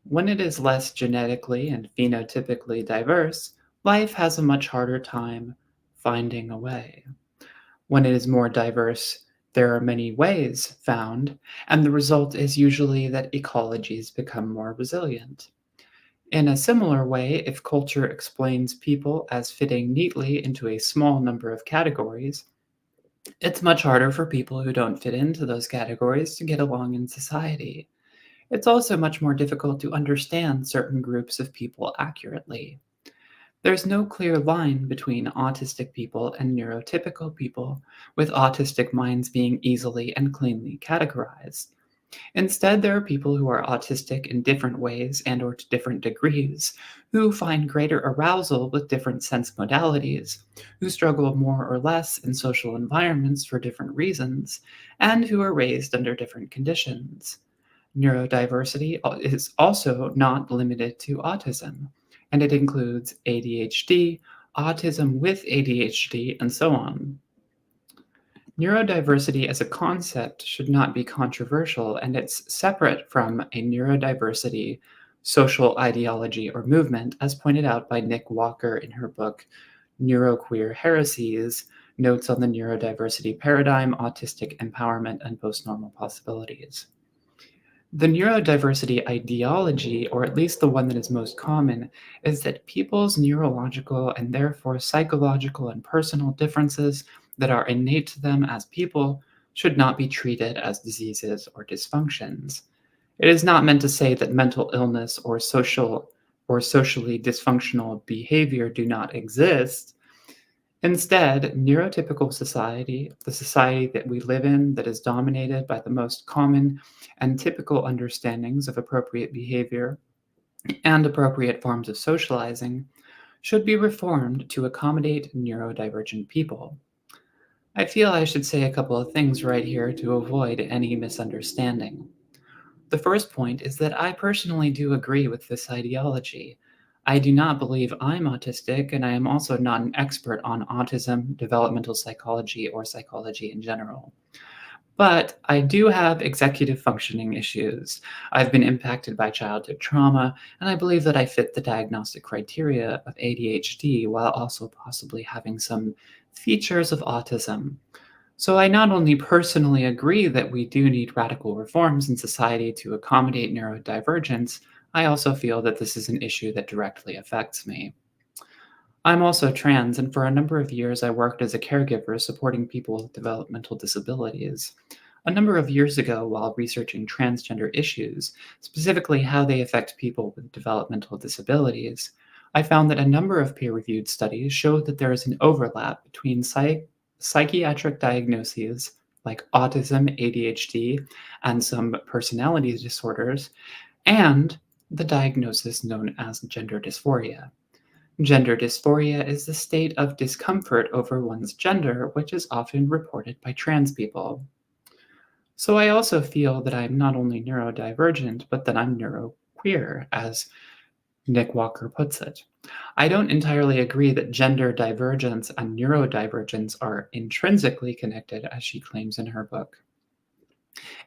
When it is less genetically and phenotypically diverse, life has a much harder time finding a way. When it is more diverse, there are many ways found, and the result is usually that ecologies become more resilient. In a similar way, if culture explains people as fitting neatly into a small number of categories, it's much harder for people who don't fit into those categories to get along in society. It's also much more difficult to understand certain groups of people accurately. There's no clear line between autistic people and neurotypical people, with autistic minds being easily and cleanly categorized. Instead, there are people who are autistic in different ways and or to different degrees, who find greater arousal with different sense modalities, who struggle more or less in social environments for different reasons, and who are raised under different conditions. Neurodiversity is also not limited to autism, and it includes ADHD, autism with ADHD, and so on. Neurodiversity as a concept should not be controversial, and it's separate from a neurodiversity social ideology or movement, as pointed out by Nick Walker in her book Neuroqueer Heresies, Notes on the Neurodiversity Paradigm, Autistic Empowerment, and Postnormal Possibilities. The neurodiversity ideology, or at least the one that is most common, is that people's neurological and therefore psychological and personal differences that are innate to them as people should not be treated as diseases or dysfunctions. It is not meant to say that mental illness or socially dysfunctional behavior do not exist. Instead, neurotypical society, the society that we live in that is dominated by the most common and typical understandings of appropriate behavior and appropriate forms of socializing, should be reformed to accommodate neurodivergent people. I feel I should say a couple of things right here to avoid any misunderstanding. The first point is that I personally do agree with this ideology. I do not believe I'm autistic, and I am also not an expert on autism, developmental psychology, or psychology in general. But I do have executive functioning issues. I've been impacted by childhood trauma, and I believe that I fit the diagnostic criteria of ADHD while also possibly having some features of autism. So I not only personally agree that we do need radical reforms in society to accommodate neurodivergence, I also feel that this is an issue that directly affects me. I'm also trans, and for a number of years I worked as a caregiver supporting people with developmental disabilities. A number of years ago, while researching transgender issues, specifically how they affect people with developmental disabilities, I found that a number of peer-reviewed studies showed that there is an overlap between psychiatric diagnoses like autism, ADHD, and some personality disorders, and the diagnosis known as gender dysphoria. Gender dysphoria is the state of discomfort over one's gender, which is often reported by trans people. So I also feel that I'm not only neurodivergent, but that I'm neuroqueer, as Nick Walker puts it. I don't entirely agree that gender divergence and neurodivergence are intrinsically connected, as she claims in her book.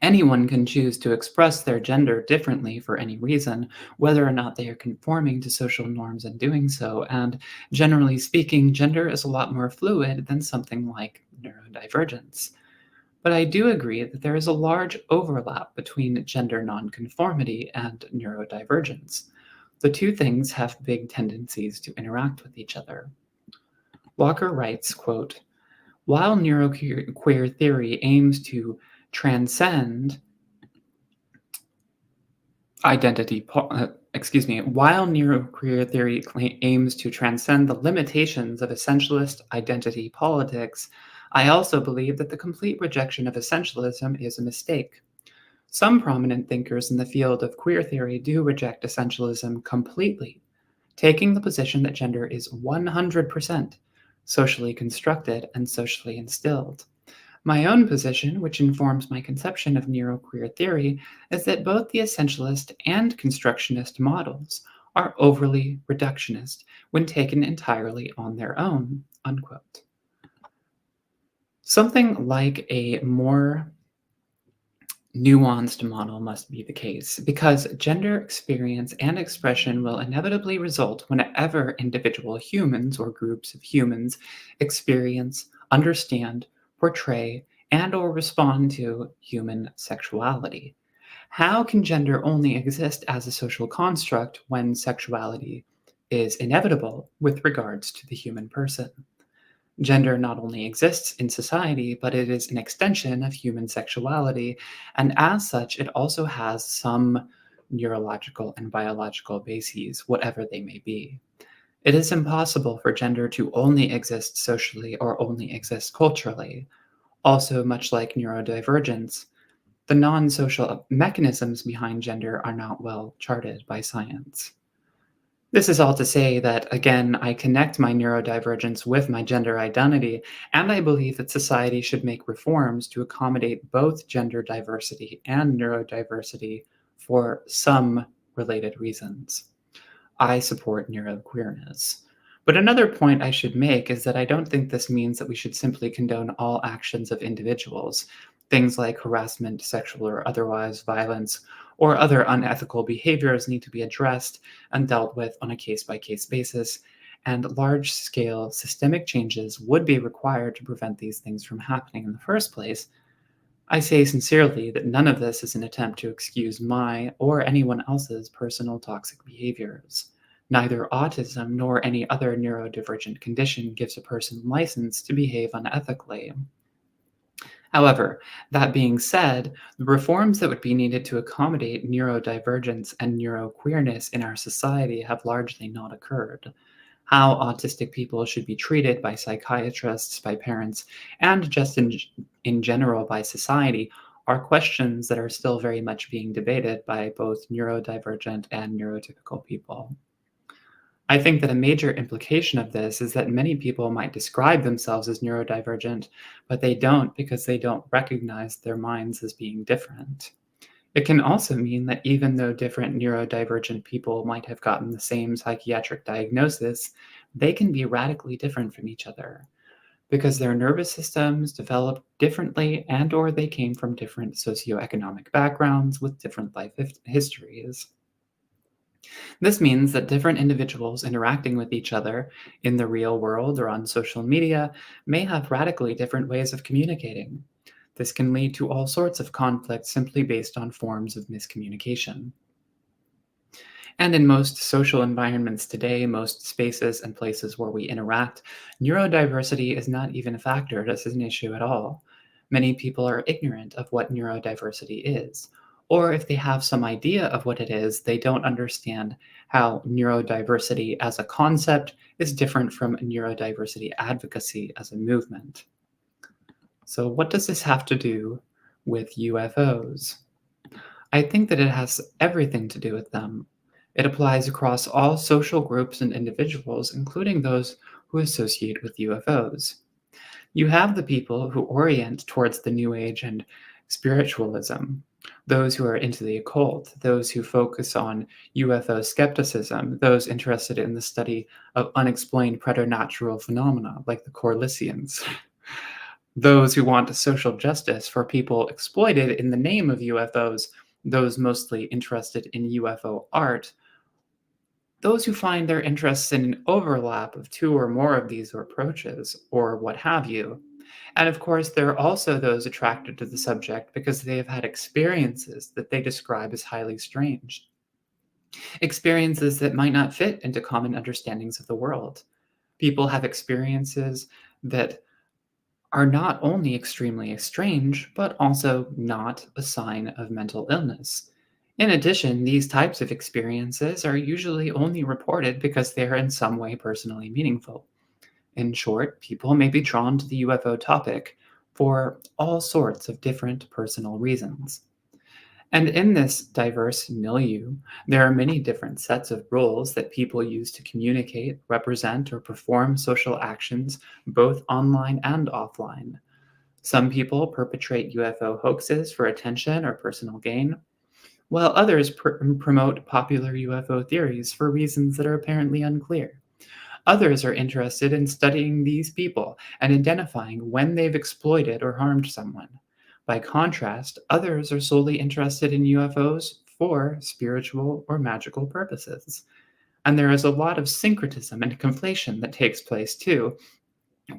Anyone can choose to express their gender differently for any reason, whether or not they are conforming to social norms in doing so, and generally speaking, gender is a lot more fluid than something like neurodivergence. But I do agree that there is a large overlap between gender nonconformity and neurodivergence. The two things have big tendencies to interact with each other. Walker writes, quote, "While neuroqueer theory aims to transcend While neuroqueer theory aims to transcend the limitations of essentialist identity politics, I also believe that the complete rejection of essentialism is a mistake. Some prominent thinkers in the field of queer theory do reject essentialism completely, taking the position that gender is 100% socially constructed and socially instilled. My own position, which informs my conception of neuroqueer theory, is that both the essentialist and constructionist models are overly reductionist when taken entirely on their own, unquote. Something like a more nuanced model must be the case, because gender experience and expression will inevitably result whenever individual humans or groups of humans experience, understand, portray, and or respond to human sexuality. How can gender only exist as a social construct when sexuality is inevitable with regards to the human person? Gender not only exists in society, but it is an extension of human sexuality, and as such, it also has some neurological and biological bases, whatever they may be. It is impossible for gender to only exist socially or only exist culturally. Also, much like neurodivergence, the non-social mechanisms behind gender are not well charted by science. This is all to say that, again, I connect my neurodivergence with my gender identity, and I believe that society should make reforms to accommodate both gender diversity and neurodiversity for some related reasons. I support neuroqueerness. But another point I should make is that I don't think this means that we should simply condone all actions of individuals, things like harassment, sexual or otherwise violence, or other unethical behaviors need to be addressed and dealt with on a case-by-case basis, and large-scale systemic changes would be required to prevent these things from happening in the first place. I say sincerely that none of this is an attempt to excuse my or anyone else's personal toxic behaviors. Neither autism nor any other neurodivergent condition gives a person license to behave unethically. However, that being said, the reforms that would be needed to accommodate neurodivergence and neuroqueerness in our society have largely not occurred. How autistic people should be treated by psychiatrists, by parents, and just in general by society are questions that are still very much being debated by both neurodivergent and neurotypical people. I think that a major implication of this is that many people might describe themselves as neurodivergent, but they don't because they don't recognize their minds as being different. It can also mean that even though different neurodivergent people might have gotten the same psychiatric diagnosis, they can be radically different from each other because their nervous systems developed differently and or they came from different socioeconomic backgrounds with different life histories. This means that different individuals interacting with each other in the real world or on social media may have radically different ways of communicating. This can lead to all sorts of conflict simply based on forms of miscommunication. And in most social environments today, most spaces and places where we interact, neurodiversity is not even factored as an issue at all. Many people are ignorant of what neurodiversity is, or if they have some idea of what it is, they don't understand how neurodiversity as a concept is different from neurodiversity advocacy as a movement. So what does this have to do with UFOs? I think that it has everything to do with them. It applies across all social groups and individuals, including those who associate with UFOs. You have the people who orient towards the New Age and spiritualism, those who are into the occult, those who focus on UFO skepticism, those interested in the study of unexplained preternatural phenomena like the Corlissians, those who want social justice for people exploited in the name of UFOs, those mostly interested in UFO art, those who find their interests in an overlap of two or more of these approaches, or what have you. And of course, there are also those attracted to the subject because they have had experiences that they describe as highly strange. Experiences that might not fit into common understandings of the world. People have experiences that are not only extremely strange, but also not a sign of mental illness. In addition, these types of experiences are usually only reported because they are in some way personally meaningful. In short, people may be drawn to the UFO topic for all sorts of different personal reasons. And in this diverse milieu, there are many different sets of rules that people use to communicate, represent, or perform social actions, both online and offline. Some people perpetrate UFO hoaxes for attention or personal gain, while others promote popular UFO theories for reasons that are apparently unclear. Others are interested in studying these people and identifying when they've exploited or harmed someone. By contrast, others are solely interested in UFOs for spiritual or magical purposes. And there is a lot of syncretism and conflation that takes place too,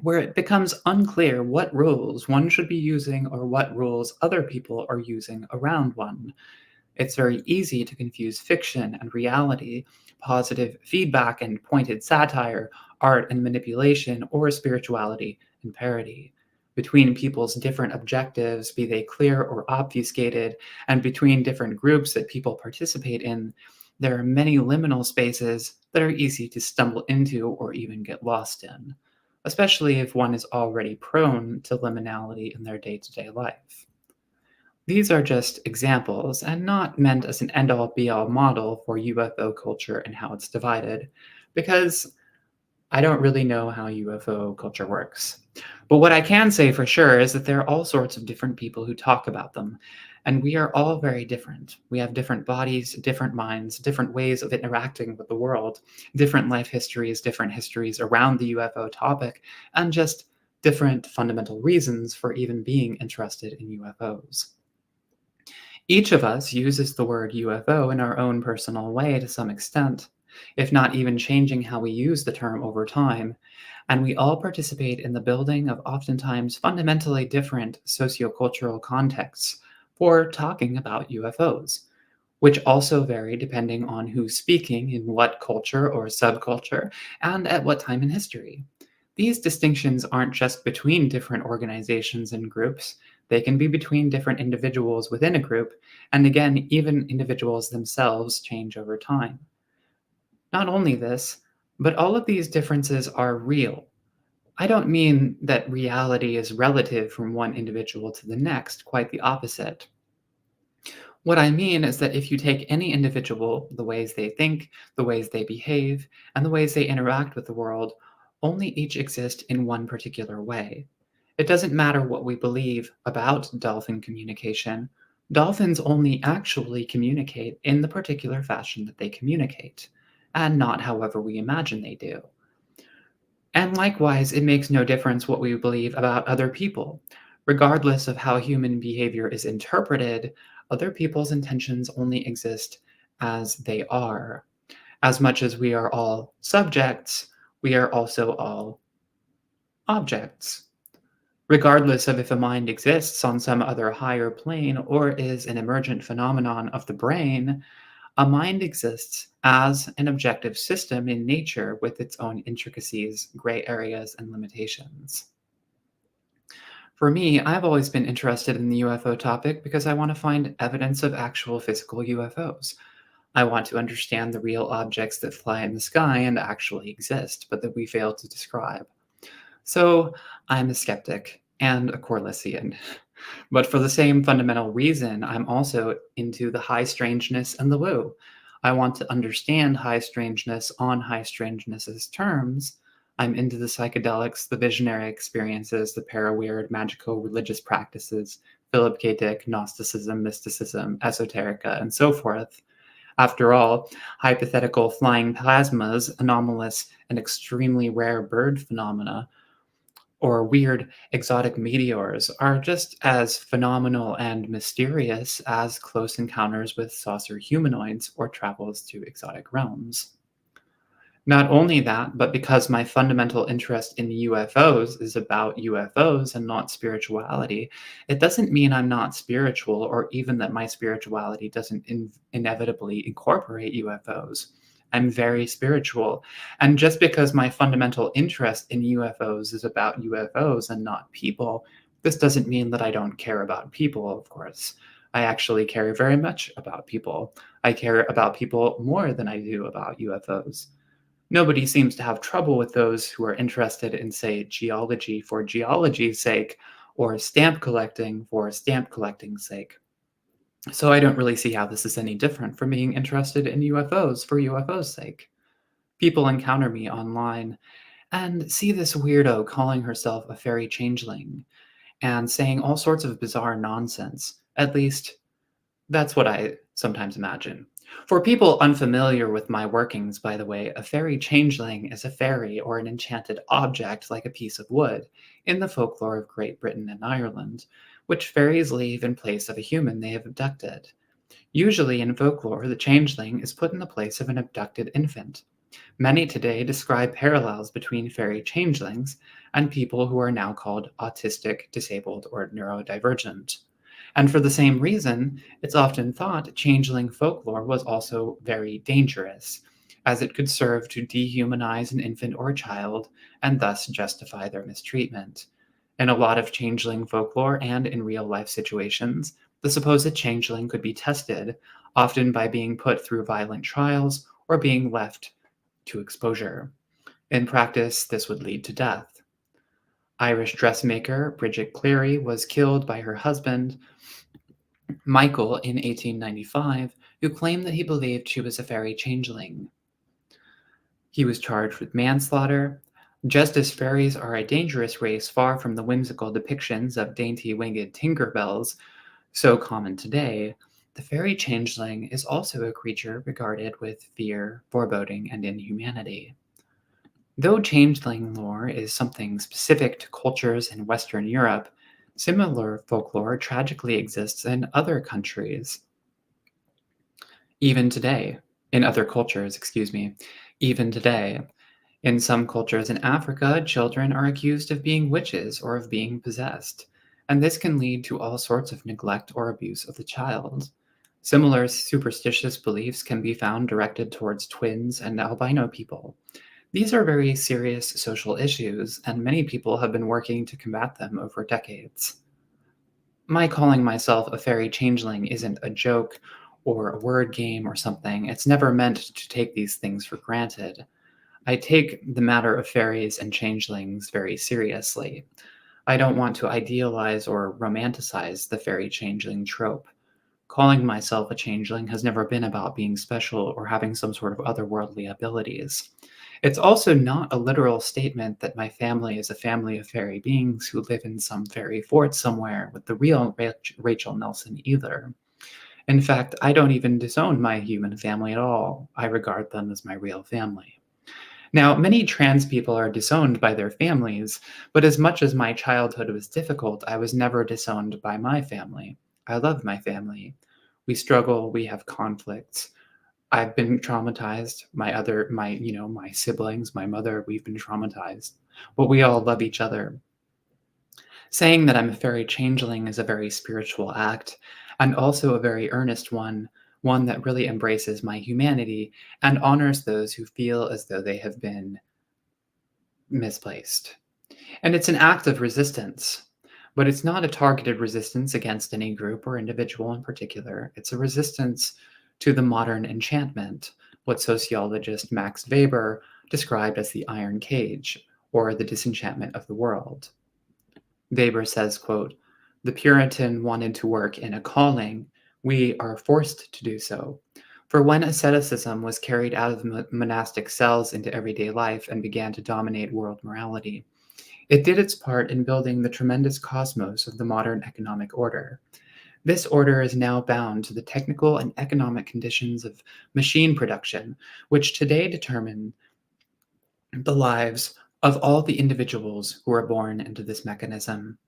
where it becomes unclear what rules one should be using or what rules other people are using around one. It's very easy to confuse fiction and reality, positive feedback and pointed satire, art and manipulation, or spirituality and parody. Between people's different objectives, be they clear or obfuscated, and between different groups that people participate in, there are many liminal spaces that are easy to stumble into or even get lost in, especially if one is already prone to liminality in their day-to-day life. These are just examples and not meant as an end-all be-all model for UFO culture and how it's divided, because I don't really know how UFO culture works. But what I can say for sure is that there are all sorts of different people who talk about them, and we are all very different. We have different bodies, different minds, different ways of interacting with the world, different life histories, different histories around the UFO topic, and just different fundamental reasons for even being interested in UFOs. Each of us uses the word UFO in our own personal way to some extent, if not even changing how we use the term over time, and we all participate in the building of oftentimes fundamentally different sociocultural contexts for talking about UFOs, which also vary depending on who's speaking in what culture or subculture and at what time in history. These distinctions aren't just between different organizations and groups, they can be between different individuals within a group, and again, even individuals themselves change over time. Not only this, but all of these differences are real. I don't mean that reality is relative from one individual to the next, quite the opposite. What I mean is that if you take any individual, the ways they think, the ways they behave, and the ways they interact with the world, only each exist in one particular way. It doesn't matter what we believe about dolphin communication. Dolphins only actually communicate in the particular fashion that they communicate, and not however we imagine they do. And likewise, it makes no difference what we believe about other people. Regardless of how human behavior is interpreted, other people's intentions only exist as they are. As much as we are all subjects, we are also all objects. Regardless of if a mind exists on some other higher plane or is an emergent phenomenon of the brain, a mind exists as an objective system in nature with its own intricacies, gray areas, and limitations. For me, I've always been interested in the UFO topic because I want to find evidence of actual physical UFOs. I want to understand the real objects that fly in the sky and actually exist, but that we fail to describe. So I'm a skeptic and a Corlissian. But for the same fundamental reason, I'm also into the high strangeness and the woo. I want to understand high strangeness on high strangeness's terms. I'm into the psychedelics, the visionary experiences, the para-weird, magical religious practices, Philip K. Dick, Gnosticism, mysticism, esoterica, and so forth. After all, hypothetical flying plasmas, anomalous and extremely rare bird phenomena, or weird exotic meteors are just as phenomenal and mysterious as close encounters with saucer humanoids or travels to exotic realms. Not only that, but because my fundamental interest in UFOs is about UFOs and not spirituality, it doesn't mean I'm not spiritual or even that my spirituality doesn't inevitably incorporate UFOs. I'm very spiritual. And just because my fundamental interest in UFOs is about UFOs and not people, this doesn't mean that I don't care about people, of course. I actually care very much about people. I care about people more than I do about UFOs. Nobody seems to have trouble with those who are interested in, say, geology for geology's sake, or stamp collecting for stamp collecting's sake. So I don't really see how this is any different from being interested in UFOs for UFOs' sake. People encounter me online and see this weirdo calling herself a fairy changeling and saying all sorts of bizarre nonsense. At least, that's what I sometimes imagine. For people unfamiliar with my workings, by the way, a fairy changeling is a fairy or an enchanted object like a piece of wood in the folklore of Great Britain and Ireland, which fairies leave in place of a human they have abducted. Usually in folklore, the changeling is put in the place of an abducted infant. Many today describe parallels between fairy changelings and people who are now called autistic, disabled, or neurodivergent. And for the same reason, it's often thought changeling folklore was also very dangerous, as it could serve to dehumanize an infant or a child and thus justify their mistreatment. In a lot of changeling folklore and in real life situations, the supposed changeling could be tested, often by being put through violent trials or being left to exposure. In practice, this would lead to death. Irish dressmaker Bridget Cleary was killed by her husband, Michael, in 1895, who claimed that he believed she was a fairy changeling. He was charged with manslaughter. Just as fairies are a dangerous race far from the whimsical depictions of dainty winged Tinkerbells so common today, the fairy changeling is also a creature regarded with fear, foreboding, and inhumanity. Though changeling lore is something specific to cultures in Western Europe, similar folklore tragically exists in other countries. Even today, in other cultures, even today, in some cultures in Africa, children are accused of being witches or of being possessed, and this can lead to all sorts of neglect or abuse of the child. Similar superstitious beliefs can be found directed towards twins and albino people. These are very serious social issues, and many people have been working to combat them over decades. My calling myself a fairy changeling isn't a joke or a word game or something. It's never meant to take these things for granted. I take the matter of fairies and changelings very seriously. I don't want to idealize or romanticize the fairy changeling trope. Calling myself a changeling has never been about being special or having some sort of otherworldly abilities. It's also not a literal statement that my family is a family of fairy beings who live in some fairy fort somewhere with the real Rachel Nelson either. In fact, I don't even disown my human family at all. I regard them as my real family. Now, many trans people are disowned by their families, but as much as my childhood was difficult, I was never disowned by my family. I love my family. We struggle, we have conflicts. I've been traumatized. My siblings, my mother, we've been traumatized. But we all love each other. Saying that I'm a fairy changeling is a very spiritual act, and also a very earnest one that really embraces my humanity and honors those who feel as though they have been misplaced. And it's an act of resistance, but it's not a targeted resistance against any group or individual in particular. It's a resistance to the modern enchantment, what sociologist Max Weber described as the iron cage, or the disenchantment of the world. Weber says, quote, "The Puritan wanted to work in a calling. We are forced to do so. For when asceticism was carried out of the monastic cells into everyday life and began to dominate world morality, it did its part in building the tremendous cosmos of the modern economic order. This order is now bound to the technical and economic conditions of machine production, which today determine the lives of all the individuals who are born into this mechanism,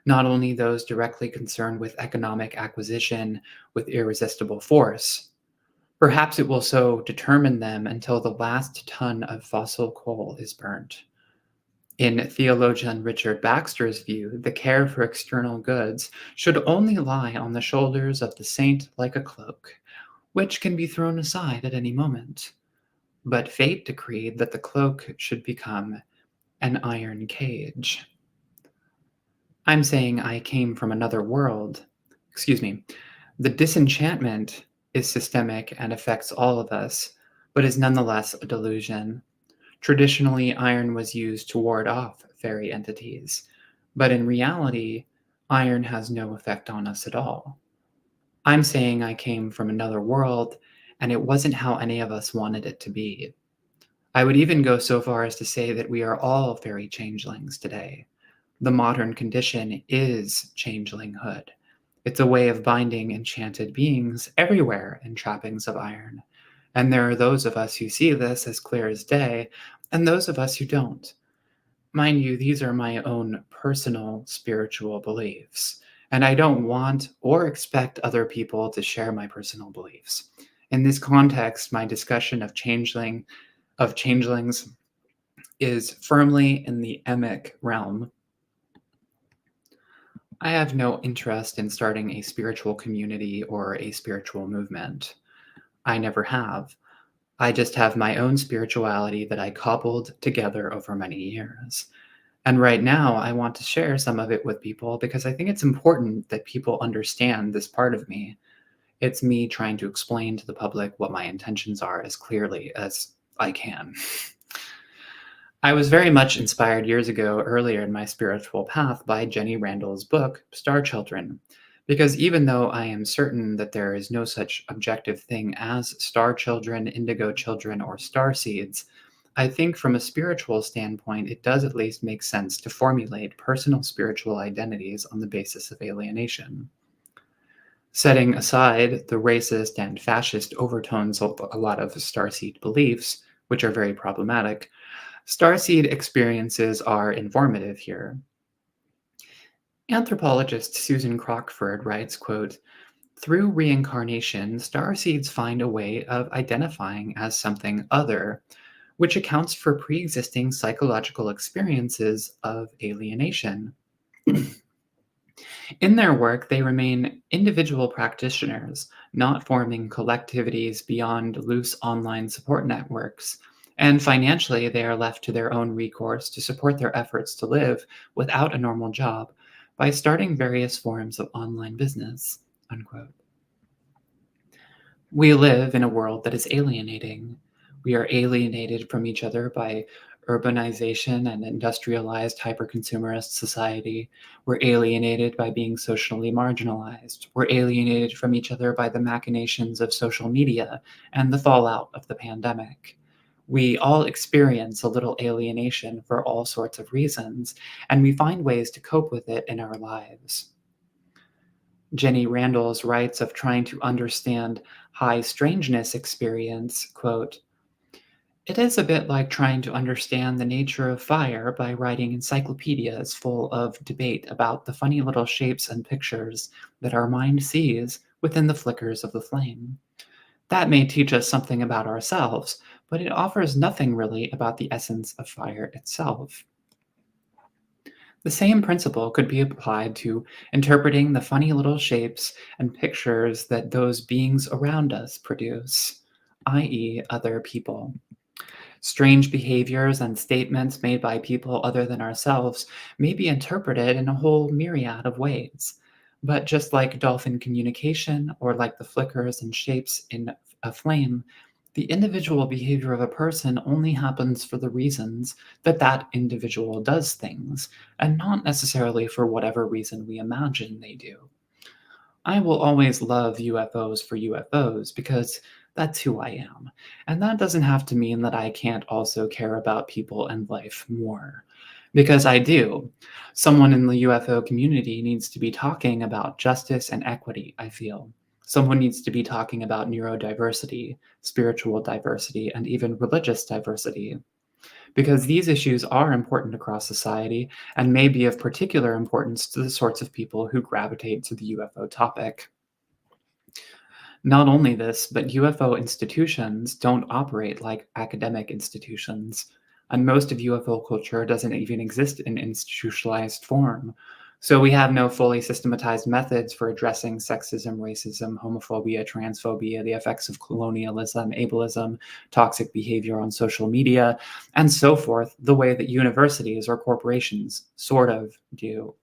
not only those directly concerned with economic acquisition with irresistible force. Perhaps it will so determine them until the last ton of fossil coal is burnt. In theologian Richard Baxter's view, the care for external goods should only lie on the shoulders of the saint like a cloak, which can be thrown aside at any moment. But fate decreed that the cloak should become an iron cage." I'm saying I came from another world. Excuse me. The disenchantment is systemic and affects all of us, but is nonetheless a delusion. Traditionally, iron was used to ward off fairy entities, but in reality, iron has no effect on us at all. I'm saying I came from another world, and it wasn't how any of us wanted it to be. I would even go so far as to say that we are all fairy changelings today. The modern condition is changelinghood. It's a way of binding enchanted beings everywhere in trappings of iron. And there are those of us who see this as clear as day, and those of us who don't. Mind you, these are my own personal spiritual beliefs, and I don't want or expect other people to share my personal beliefs. In this context, my discussion of changelings is firmly in the emic realm. I have no interest in starting a spiritual community or a spiritual movement. I never have. I just have my own spirituality that I cobbled together over many years. And right now, I want to share some of it with people because I think it's important that people understand this part of me. It's me trying to explain to the public what my intentions are as clearly as I can. I was very much inspired years ago, earlier in my spiritual path, by Jenny Randall's book, Star Children, because even though I am certain that there is no such objective thing as star children, indigo children, or star seeds, I think from a spiritual standpoint, it does at least make sense to formulate personal spiritual identities on the basis of alienation. Setting aside the racist and fascist overtones of a lot of starseed beliefs, which are very problematic, starseed experiences are informative here. Anthropologist Susan Crockford writes, quote, "Through reincarnation, starseeds find a way of identifying as something other, which accounts for pre-existing psychological experiences of alienation. In their work, they remain individual practitioners, not forming collectivities beyond loose online support networks, and financially they are left to their own recourse to support their efforts to live without a normal job by starting various forms of online business." Unquote. We live in a world that is alienating. We are alienated from each other by urbanization and industrialized hyper-consumerist society. We're alienated by being socially marginalized. We're alienated from each other by the machinations of social media and the fallout of the pandemic. We all experience a little alienation for all sorts of reasons, and we find ways to cope with it in our lives. Jenny Randall's writes of trying to understand high strangeness experience, quote, "It is a bit like trying to understand the nature of fire by writing encyclopedias full of debate about the funny little shapes and pictures that our mind sees within the flickers of the flame. That may teach us something about ourselves, but it offers nothing really about the essence of fire itself." The same principle could be applied to interpreting the funny little shapes and pictures that those beings around us produce, i.e., other people. Strange behaviors and statements made by people other than ourselves may be interpreted in a whole myriad of ways. But just like dolphin communication, or like the flickers and shapes in a flame, the individual behavior of a person only happens for the reasons that that individual does things, and not necessarily for whatever reason we imagine they do. I will always love UFOs for UFOs because that's who I am. And that doesn't have to mean that I can't also care about people and life more. Because I do. Someone in the UFO community needs to be talking about justice and equity, I feel. Someone needs to be talking about neurodiversity, spiritual diversity, and even religious diversity. Because these issues are important across society and may be of particular importance to the sorts of people who gravitate to the UFO topic. Not only this, but UFO institutions don't operate like academic institutions, and most of UFO culture doesn't even exist in institutionalized form. So we have no fully systematized methods for addressing sexism, racism, homophobia, transphobia, the effects of colonialism, ableism, toxic behavior on social media, and so forth, the way that universities or corporations sort of do.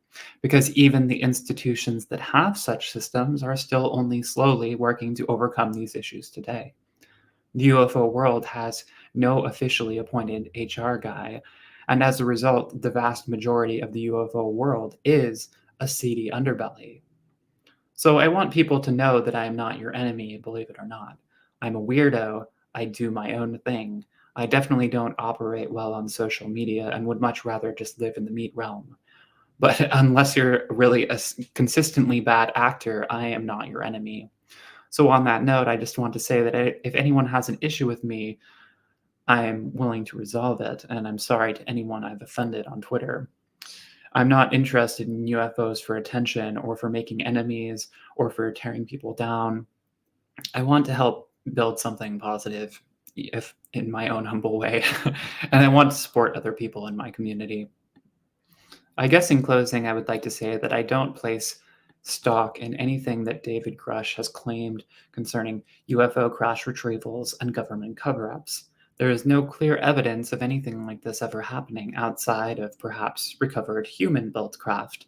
because even the institutions that have such systems are still only slowly working to overcome these issues today. The UFO world has no officially appointed HR guy, and as a result, the vast majority of the UFO world is a seedy underbelly. So I want people to know that I am not your enemy, believe it or not. I'm a weirdo. I do my own thing. I definitely don't operate well on social media and would much rather just live in the meat realm. But unless you're really a consistently bad actor, I am not your enemy. So on that note, I just want to say that if anyone has an issue with me, I am willing to resolve it, and I'm sorry to anyone I've offended on Twitter. I'm not interested in UFOs for attention or for making enemies or for tearing people down. I want to help build something positive, if in my own humble way, and I want to support other people in my community. I guess in closing, I would like to say that I don't place stock in anything that David Grush has claimed concerning UFO crash retrievals and government cover-ups. There is no clear evidence of anything like this ever happening outside of perhaps recovered human-built craft.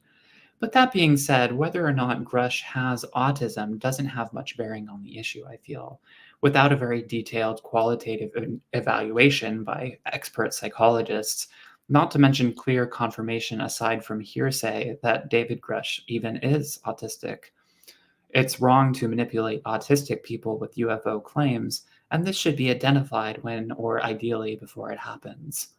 But that being said, whether or not Grush has autism doesn't have much bearing on the issue, I feel. Without a very detailed qualitative evaluation by expert psychologists, not to mention clear confirmation aside from hearsay that David Grush even is autistic. It's wrong to manipulate autistic people with UFO claims, and this should be identified when or ideally before it happens.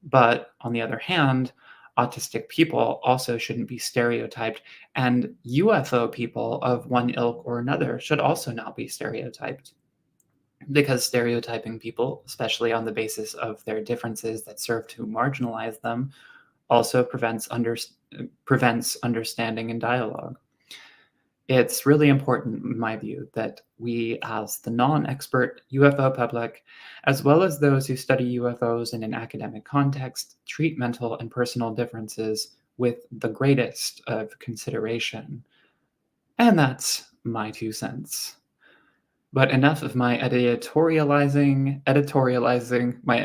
But on the other hand, autistic people also shouldn't be stereotyped, and UFO people of one ilk or another should also not be stereotyped. Because stereotyping people, especially on the basis of their differences that serve to marginalize them, also prevents understanding and dialogue. It's really important, in my view, that we, as the non-expert UFO public, as well as those who study UFOs in an academic context, treat mental and personal differences with the greatest of consideration. And that's my 2 cents. But enough of my editorializing, my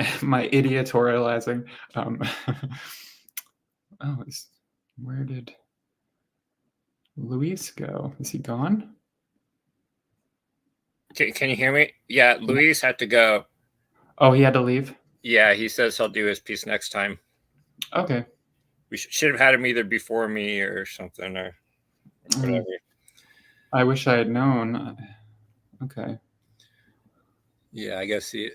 editorializing. Where did Luis go? Is he gone? Can you hear me? Yeah, Luis had to go. Oh, he had to leave? Yeah, he says he'll do his piece next time. Okay. We should have had him either before me or something or whatever. I wish I had known. Okay. Yeah, I guess he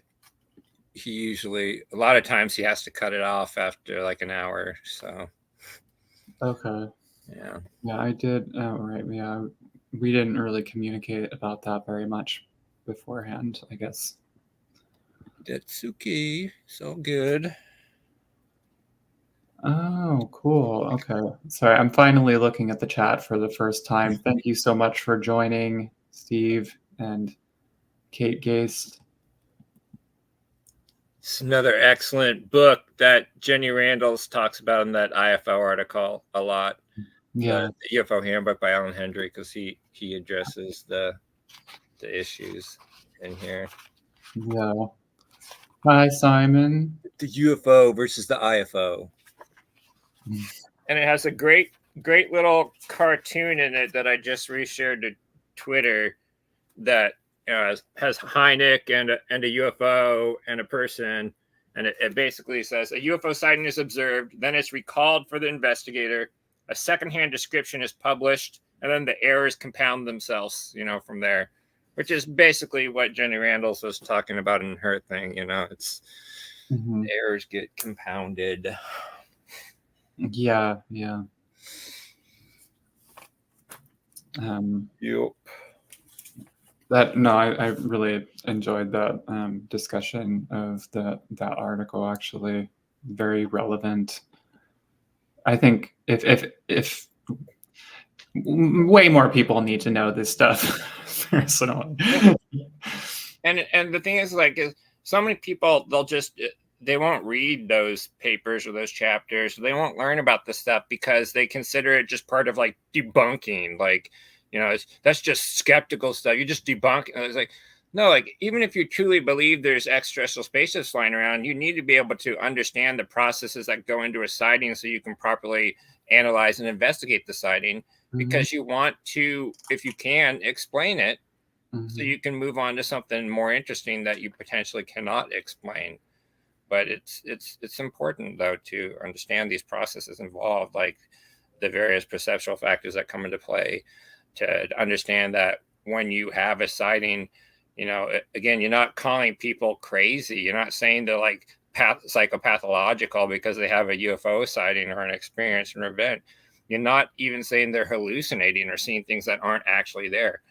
usually, a lot of times he has to cut it off after like an hour. So. Okay. Yeah. Yeah, I did. Oh, right. Yeah. We didn't really communicate about that very much beforehand, I guess. Detsuki. So good. Oh, cool. Okay. Sorry, I'm finally looking at the chat for the first time. Thank you so much for joining, Steve and Kate Gast. It's another excellent book that Jenny Randalls talks about in that IFO article a lot. Yeah. The UFO Handbook by Alan Hendry, because he addresses the issues in here. Yeah. Hi, Simon. The UFO versus the IFO. And it has a great little cartoon in it that I just reshared to Twitter that has Hynek and a UFO and a person, and it basically says a UFO sighting is observed, then it's recalled for the investigator, a secondhand description is published, and then the errors compound themselves, from there, which is basically what Jenny Randalls was talking about in her thing. It's errors get compounded. Yeah. Yep. I really enjoyed that discussion of that article. Actually, very relevant. I think if way more people need to know this stuff personally. And the thing is, so many people, they won't read those papers or those chapters. They won't learn about this stuff because they consider it just part of debunking. That's just skeptical stuff. You just debunk. And it's no, even if you truly believe there's extraterrestrial spaceships flying around, you need to be able to understand the processes that go into a sighting so you can properly analyze and investigate the sighting, because you want to, if you can, explain it so you can move on to something more interesting that you potentially cannot explain. But it's important, though, to understand these processes involved, like the various perceptual factors that come into play, to understand that when you have a sighting, again, you're not calling people crazy. You're not saying they're like psychopathological because they have a UFO sighting or an experience or an event. You're not even saying they're hallucinating or seeing things that aren't actually there.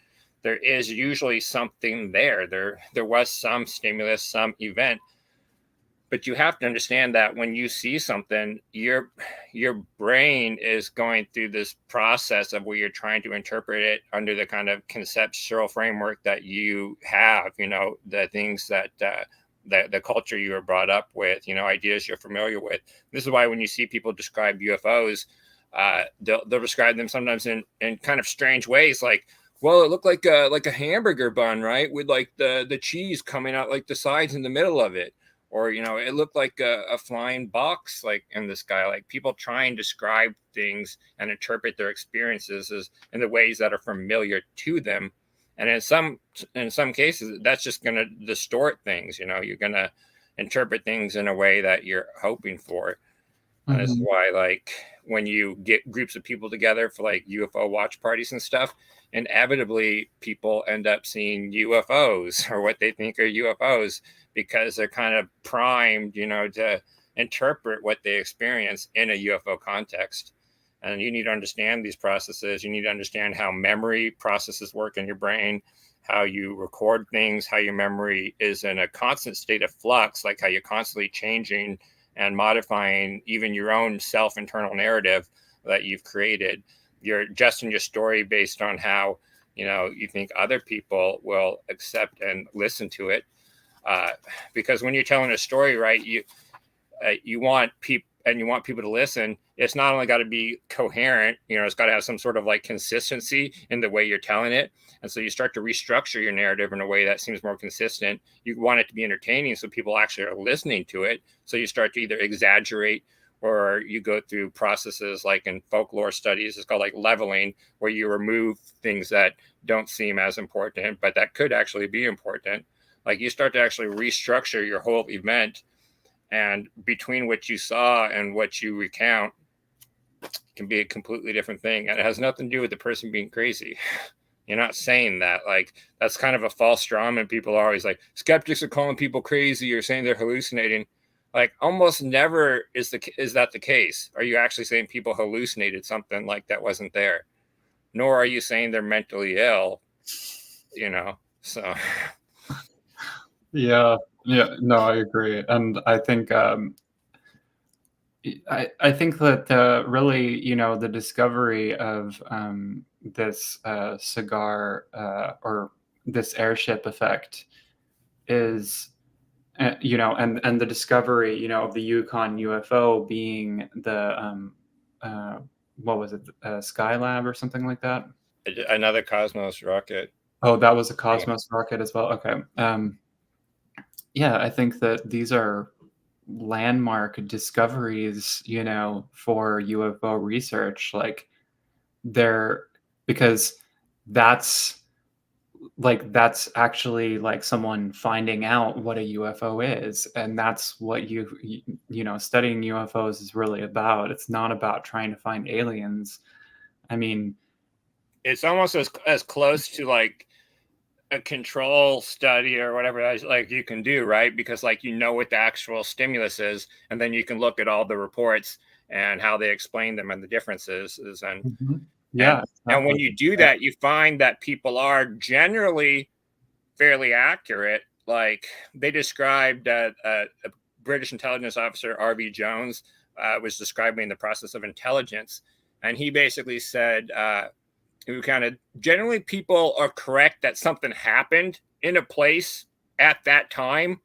There is usually something there. There was some stimulus, some event. But you have to understand that when you see something, your brain is going through this process of where you're trying to interpret it under the kind of conceptual framework that you have, the things that the culture you were brought up with, ideas you're familiar with. This is why when you see people describe UFOs, they'll describe them sometimes in kind of strange ways, like, well, it looked like a hamburger bun, right, with like the cheese coming out like the sides in the middle of it. Or, it looked like a flying box, like in the sky. Like, people try and describe things and interpret their experiences in the ways that are familiar to them. And in some cases, that's just going to distort things. You're going to interpret things in a way that you're hoping for. And this is why, like, when you get groups of people together for like UFO watch parties and stuff, inevitably people end up seeing UFOs or what they think are UFOs, because they're kind of primed, to interpret what they experience in a UFO context. And you need to understand these processes. You need to understand how memory processes work in your brain, how you record things, how your memory is in a constant state of flux, like how you're constantly changing and modifying even your own self-internal narrative that you've created. You're adjusting your story based on how, you think other people will accept and listen to it. Because when you're telling a story, right, you want people to listen. It's not only got to be coherent, it's got to have some sort of like consistency in the way you're telling it. And so you start to restructure your narrative in a way that seems more consistent. You want it to be entertaining, so people actually are listening to it. So you start to either exaggerate, or you go through processes like in folklore studies, it's called like leveling, where you remove things that don't seem as important, but that could actually be important. Like, you start to actually restructure your whole event, and between what you saw and what you recount can be a completely different thing. And it has nothing to do with the person being crazy. You're not saying that. Like, that's kind of a false drum. And people are always like, skeptics are calling people crazy or saying they're hallucinating. Like, almost never is that the case. Are you actually saying people hallucinated something like that wasn't there? Nor are you saying they're mentally ill, so... Yeah, no, I agree. And I think I think that really, the discovery of this cigar or this airship effect is, and the discovery, of the Yukon UFO being the what was it, Skylab or something like that? Another Cosmos rocket. Oh, that was a Cosmos rocket as well. Okay. Yeah, I think that these are landmark discoveries, for UFO research. Like, because that's actually like someone finding out what a UFO is, and that's what studying UFOs is really about. It's not about trying to find aliens. I mean, it's almost as close to like a control study or whatever like you can do, right? Because like what the actual stimulus is, and then you can look at all the reports and how they explain them and the differences. And yeah, and when you do that, you find that people are generally fairly accurate. Like, they described a British intelligence officer, R.B. Jones, was describing the process of intelligence, and he basically said, who kind of generally people are correct that something happened in a place at that time.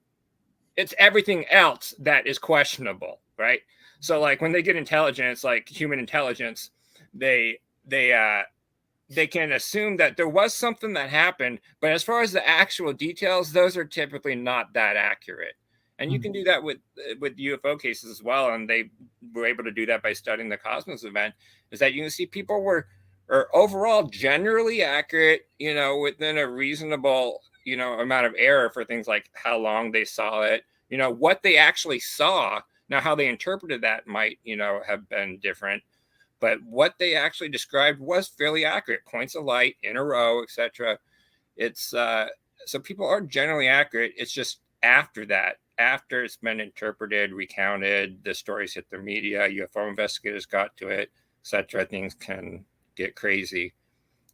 It's everything else that is questionable, right? So like when they get intelligence, like human intelligence, they can assume that there was something that happened, but as far as the actual details, those are typically not that accurate. And you can do that with UFO cases as well. And they were able to do that by studying the Cosmos event, is that you can see people are overall generally accurate, within a reasonable, amount of error for things like how long they saw it, what they actually saw. Now, how they interpreted that might, have been different, but what they actually described was fairly accurate. Points of light in a row, etc. It's so people are generally accurate. It's just after that, after it's been interpreted, recounted, the stories hit the media, UFO investigators got to it, etc. Things can get crazy.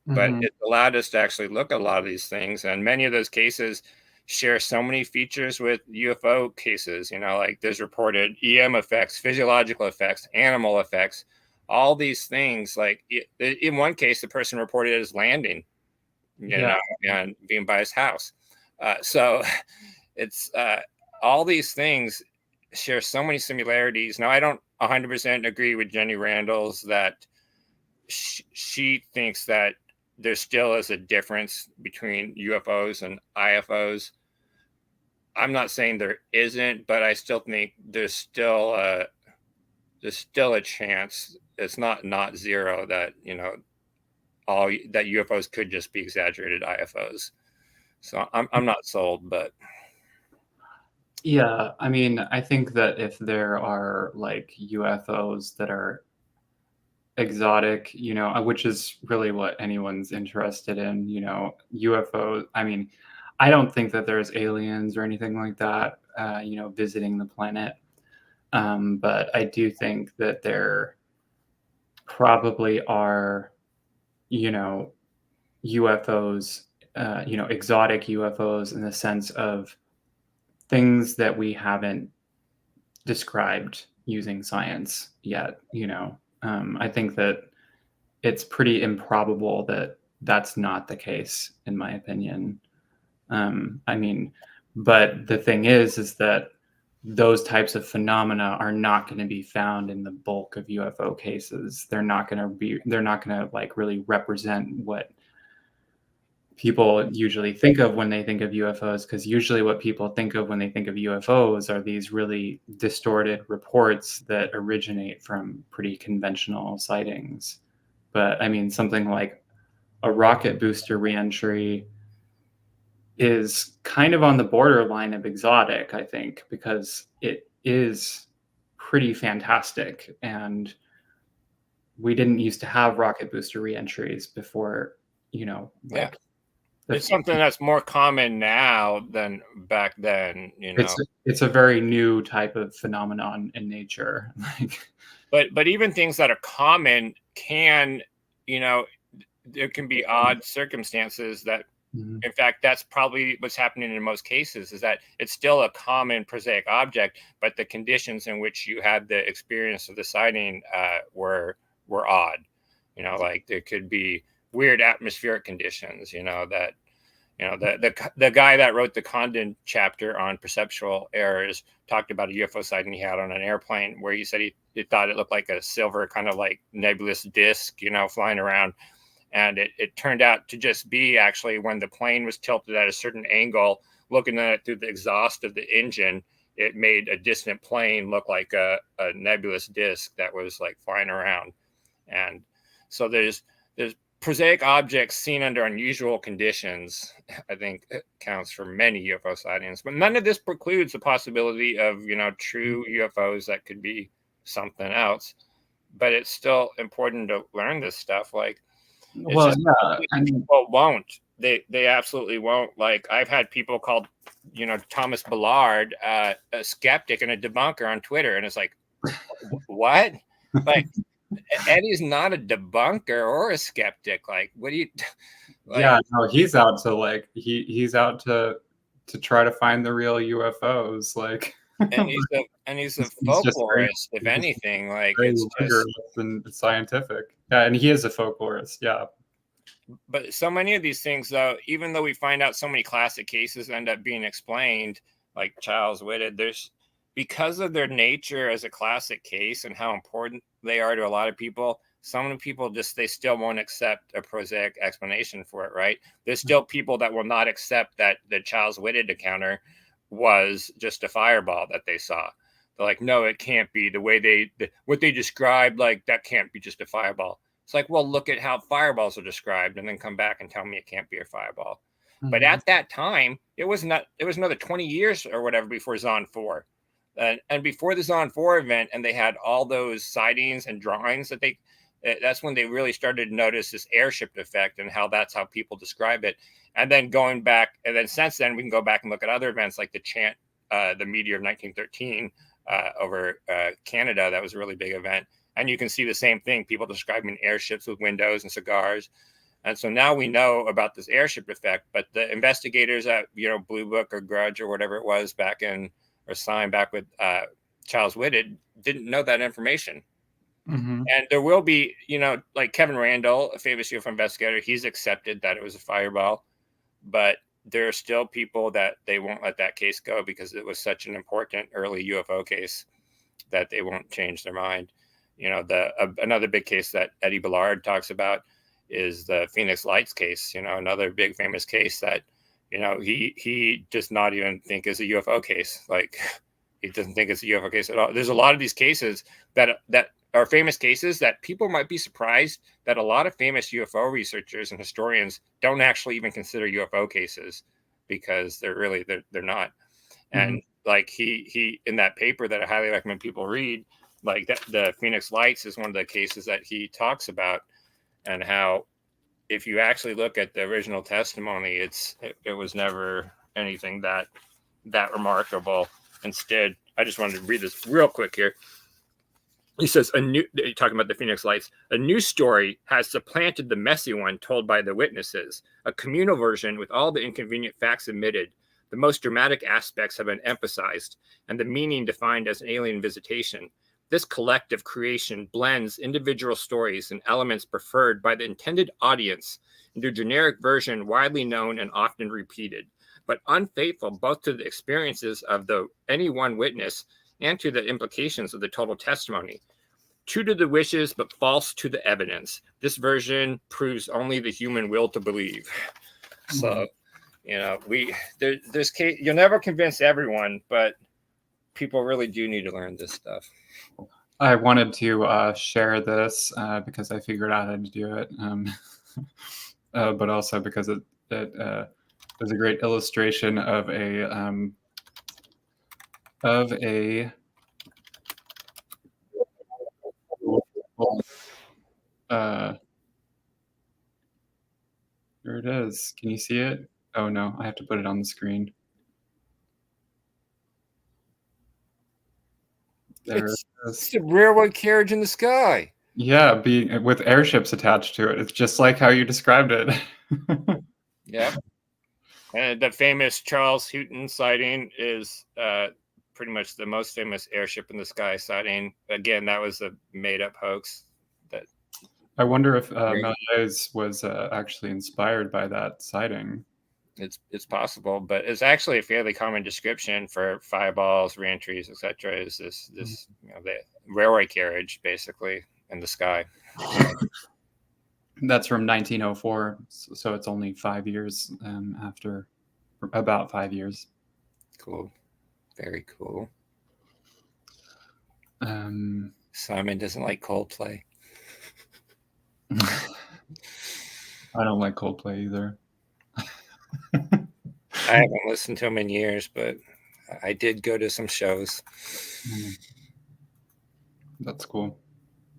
But it allowed us to actually look at a lot of these things, and many of those cases share so many features with UFO cases. Like there's reported EM effects, physiological effects, animal effects, all these things. Like in one case, the person reported it as landing, and being by his house. So it's all these things share so many similarities. Now, I don't 100% agree with Jenny Randall's that she thinks that there still is a difference between UFOs and IFOs. I'm not saying there isn't, but I still think there's still a chance. It's not zero that all that UFOs could just be exaggerated IFOs. So I'm not sold, but yeah, I mean, I think that if there are like UFOs that are exotic, which is really what anyone's interested in, UFOs. I mean, I don't think that there's aliens or anything like that, visiting the planet. But I do think that there probably are, UFOs, exotic UFOs in the sense of things that we haven't described using science yet, I think that it's pretty improbable that that's not the case, in my opinion. I mean, but the thing is that those types of phenomena are not going to be found in the bulk of UFO cases. They're not going to like really represent what people usually think of when they think of UFOs, because usually what people think of when they think of UFOs are these really distorted reports that originate from pretty conventional sightings. But I mean, something like a rocket booster reentry is kind of on the borderline of exotic, I think, because it is pretty fantastic. And we didn't used to have rocket booster reentries before, it's something that's more common now than back then, It's a very new type of phenomenon in nature. But even things that are common can, there can be odd circumstances that, in fact, that's probably what's happening in most cases, is that it's still a common prosaic object, but the conditions in which you had the experience of the sighting were odd. Like there could be weird atmospheric conditions, that the guy that wrote the Condon chapter on perceptual errors talked about a UFO sighting he had on an airplane where he said he thought it looked like a silver kind of like nebulous disc, flying around. And it turned out to just be actually when the plane was tilted at a certain angle, looking at it through the exhaust of the engine, it made a distant plane look like a nebulous disc that was like flying around. And so there's prosaic objects seen under unusual conditions, I think it counts for many UFO sightings. But none of this precludes the possibility of, true UFOs that could be something else. But it's still important to learn this stuff. Like, people won't. They absolutely won't. Like, I've had people called, Thomas Ballard a skeptic and a debunker on Twitter. And it's like, what? Like, Eddie's not a debunker or a skeptic. Like, what do you? Like, yeah, no, he's out to like he's out to try to find the real UFOs. Like, and he's a folklorist, if anything. Like, it's just and scientific. Yeah, and he is a folklorist. Yeah. But so many of these things, though, even though we find out so many classic cases end up being explained, like Charles Whitted, because of their nature as a classic case and how important they are to a lot of people, some people they still won't accept a prosaic explanation for it, right? There's still people that will not accept that the Charles Whitted encounter was just a fireball that they saw. They're like, no, it can't be the way what they described. Like, that can't be just a fireball. It's like, well, look at how fireballs are described and then come back and tell me it can't be a fireball. Mm-hmm. But at that time, it was another 20 years or whatever before Zon 4. And before the Zon 4 event, and they had all those sightings and drawings that's when they really started to notice this airship effect and how that's how people describe it. And then going back, and then since then, we can go back and look at other events like the the meteor of 1913 over Canada. That was a really big event. And you can see the same thing, people describing airships with windows and cigars. And so now we know about this airship effect, but the investigators at, Blue Book or Grudge or whatever it was back with Charles Whitted didn't know that information. Mm-hmm. And there will be, like Kevin Randall, a famous UFO investigator, he's accepted that it was a fireball, but there are still people that they won't let that case go because it was such an important early UFO case that they won't change their mind. Another big case that Eddie Ballard talks about is the Phoenix Lights case, another big famous case that, he does not even think is a UFO case. Like, he doesn't think it's a UFO case at all. There's a lot of these cases that are famous cases that people might be surprised that a lot of famous UFO researchers and historians don't actually even consider UFO cases because they're not. Mm-hmm. And like he in that paper that I highly recommend people read, like that, the Phoenix Lights is one of the cases that he talks about, and how if you actually look at the original testimony, it was never anything that remarkable. Instead, I just wanted to read this real quick here. He says, talking about the Phoenix Lights, a new story has supplanted the messy one told by the witnesses, a communal version with all the inconvenient facts omitted. The most dramatic aspects have been emphasized, and the meaning defined as an alien visitation. This collective creation blends individual stories and elements preferred by the intended audience into a generic version widely known and often repeated, but unfaithful both to the experiences of any one witness and to the implications of the total testimony. True to the wishes, but false to the evidence. This version proves only the human will to believe. So, there's case, you'll never convince everyone, but people really do need to learn this stuff. I wanted to share this because I figured out how to do it, but also because it there's a great illustration of a here it is. Can you see it? Oh no, I have to put it on the screen. It's a railroad carriage in the sky. Yeah, with airships attached to it. It's just like how you described it. Yeah. And the famous Charles Houghton sighting is pretty much the most famous airship in the sky sighting. Again, that was a made-up hoax. I wonder if Méliès was actually inspired by that sighting. It's possible, but it's actually a fairly common description for fireballs, reentries, etc. Is this the railway carriage basically in the sky? That's from 1904, so it's only 5 years after, about 5 years. Cool, very cool. Simon doesn't like Coldplay. I don't like Coldplay either. I haven't listened to them in years, but I did go to some shows. That's cool.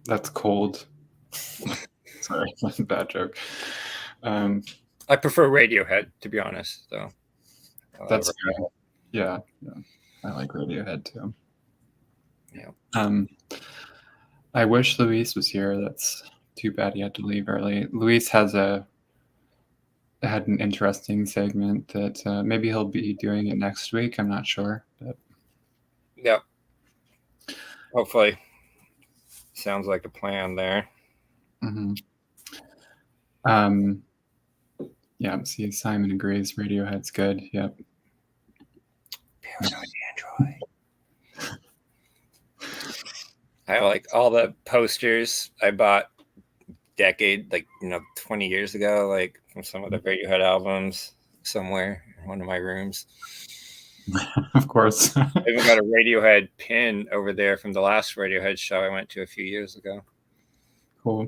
That's cold. Sorry, that's a bad joke. I prefer Radiohead, to be honest, though. That's good. Yeah, I like Radiohead too. Yeah. I wish Luis was here. That's too bad he had to leave early. Luis had an interesting segment that maybe he'll be doing it next week. I'm not sure. But... Yep. Hopefully. Sounds like a plan there. Mm-hmm. Yeah, see, Simon agrees. Radiohead's good. Yep. Paranoid Android. I like all the posters I bought 20 years ago, like from some of the Radiohead albums somewhere in one of my rooms. Of course. I even got a Radiohead pin over there from the last Radiohead show I went to a few years ago. Cool.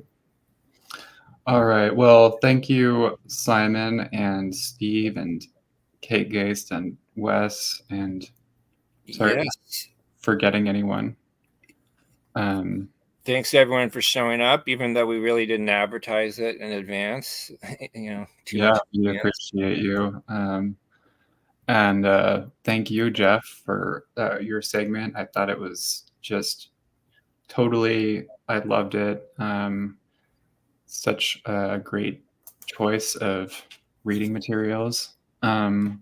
All right. Well, thank you, Simon and Steve and Kate Geist and Wes, and sorry Yes. forgetting anyone. Thanks everyone for showing up, even though we really didn't advertise it in advance. Too much. We appreciate you. And thank you, Jeff, for your segment. I thought it was just totally, I loved it. Such a great choice of reading materials. Thank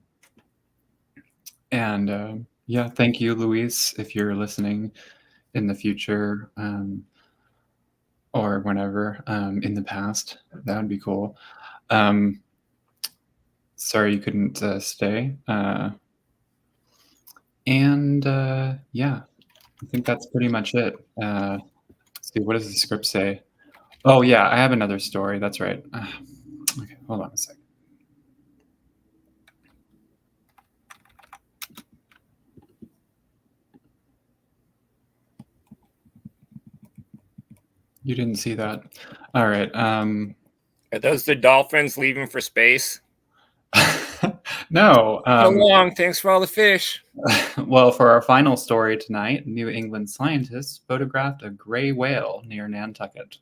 you, Luis, if you're listening in the future or whenever in the past. That would be cool. Sorry you couldn't stay. I think that's pretty much it. Let's see, what does the script say? Oh, yeah, I have another story. That's right. Okay, hold on a second. You didn't see that. All right. Are those the dolphins leaving for space? No. So long. Thanks for all the fish. Well, for our final story tonight, New England scientists photographed a gray whale near Nantucket.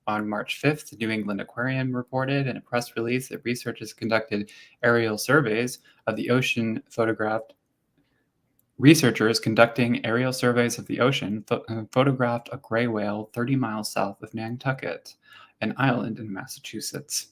On March 5th, the New England Aquarium reported in a press release that researchers conducted aerial surveys of the ocean Researchers conducting aerial surveys of the ocean photographed a gray whale 30 miles south of Nantucket, an island in Massachusetts.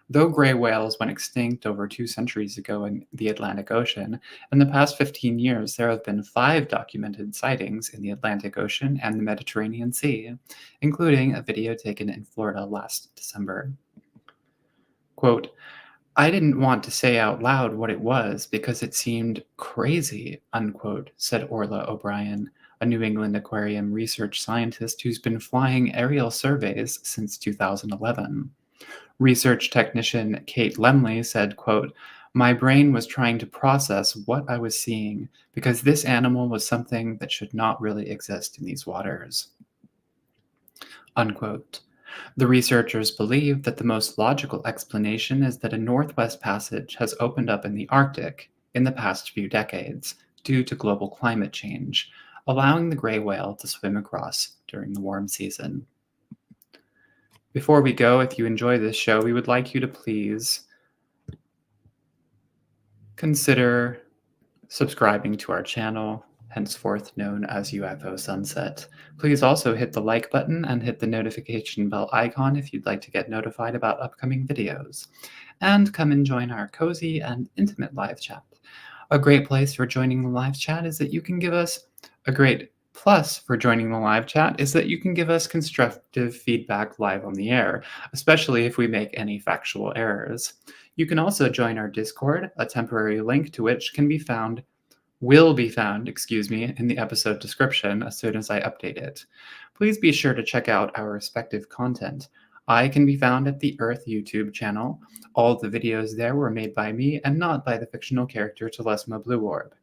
Though gray whales went extinct over 2 centuries ago in the Atlantic Ocean, in the past 15 years there have been 5 documented sightings in the Atlantic Ocean and the Mediterranean Sea, including a video taken in Florida last December. Quote, "I didn't want to say out loud what it was because it seemed crazy," unquote, said Orla O'Brien, a New England Aquarium research scientist who's been flying aerial surveys since 2011. Research technician Kate Lemley said, quote, "My brain was trying to process what I was seeing because this animal was something that should not really exist in these waters," unquote. The researchers believe that the most logical explanation is that a northwest passage has opened up in the Arctic in the past few decades due to global climate change, allowing the gray whale to swim across during the warm season. Before we go, if you enjoy this show, we would like you to please consider subscribing to our channel, henceforth known as UFO Sunset. Please also hit the like button and hit the notification bell icon if you'd like to get notified about upcoming videos. And come and join our cozy and intimate live chat. A great place for joining the live chat is that you can give us a great plus for joining the live chat is that you can give us constructive feedback live on the air, especially if we make any factual errors. You can also join our Discord, a temporary link to which will be found, in the episode description as soon as I update it. Please be sure to check out our respective content. I can be found at the Earth YouTube channel. All the videos there were made by me and not by the fictional character Telesma Blue Orb.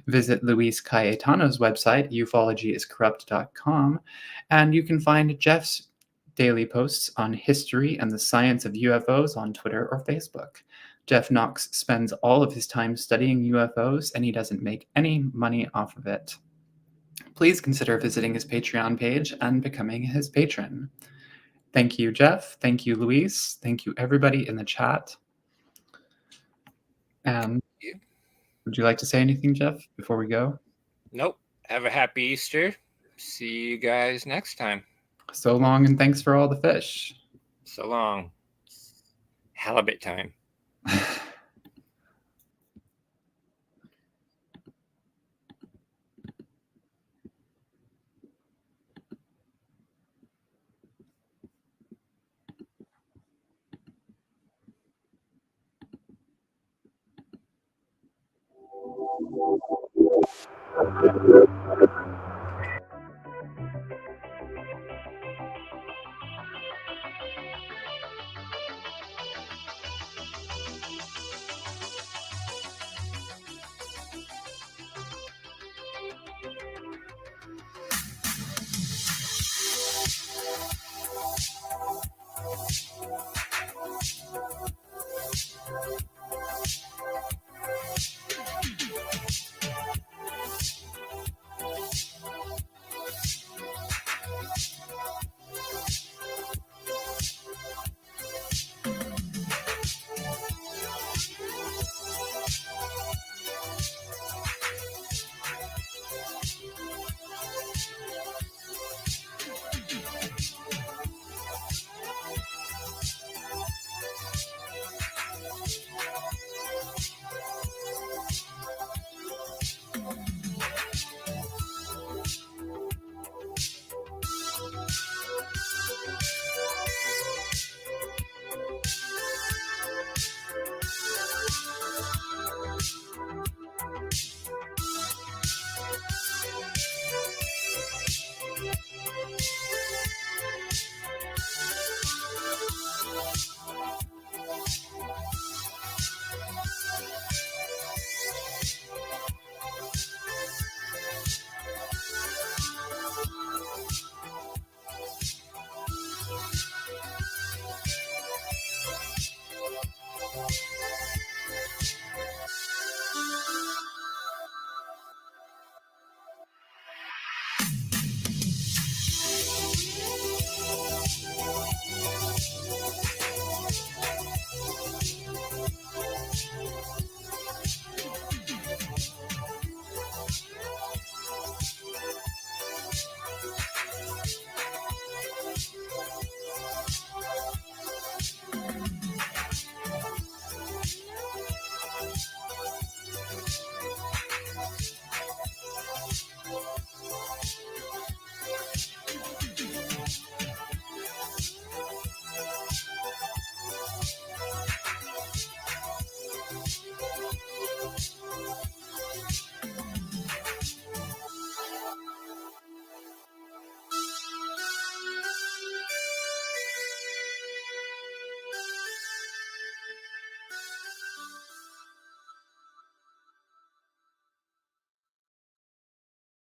Visit Luis Cayetano's website, ufologyiscorrupt.com, and you can find Jeff's daily posts on history and the science of UFOs on Twitter or Facebook. Jeff Knox spends all of his time studying UFOs, and he doesn't make any money off of it. Please consider visiting his Patreon page and becoming his patron. Thank you, Jeff. Thank you, Luis. Thank you, everybody in the chat. And would you like to say anything, Jeff, before we go? Nope. Have a happy Easter. See you guys next time. So long, and thanks for all the fish. So long. Halibut time.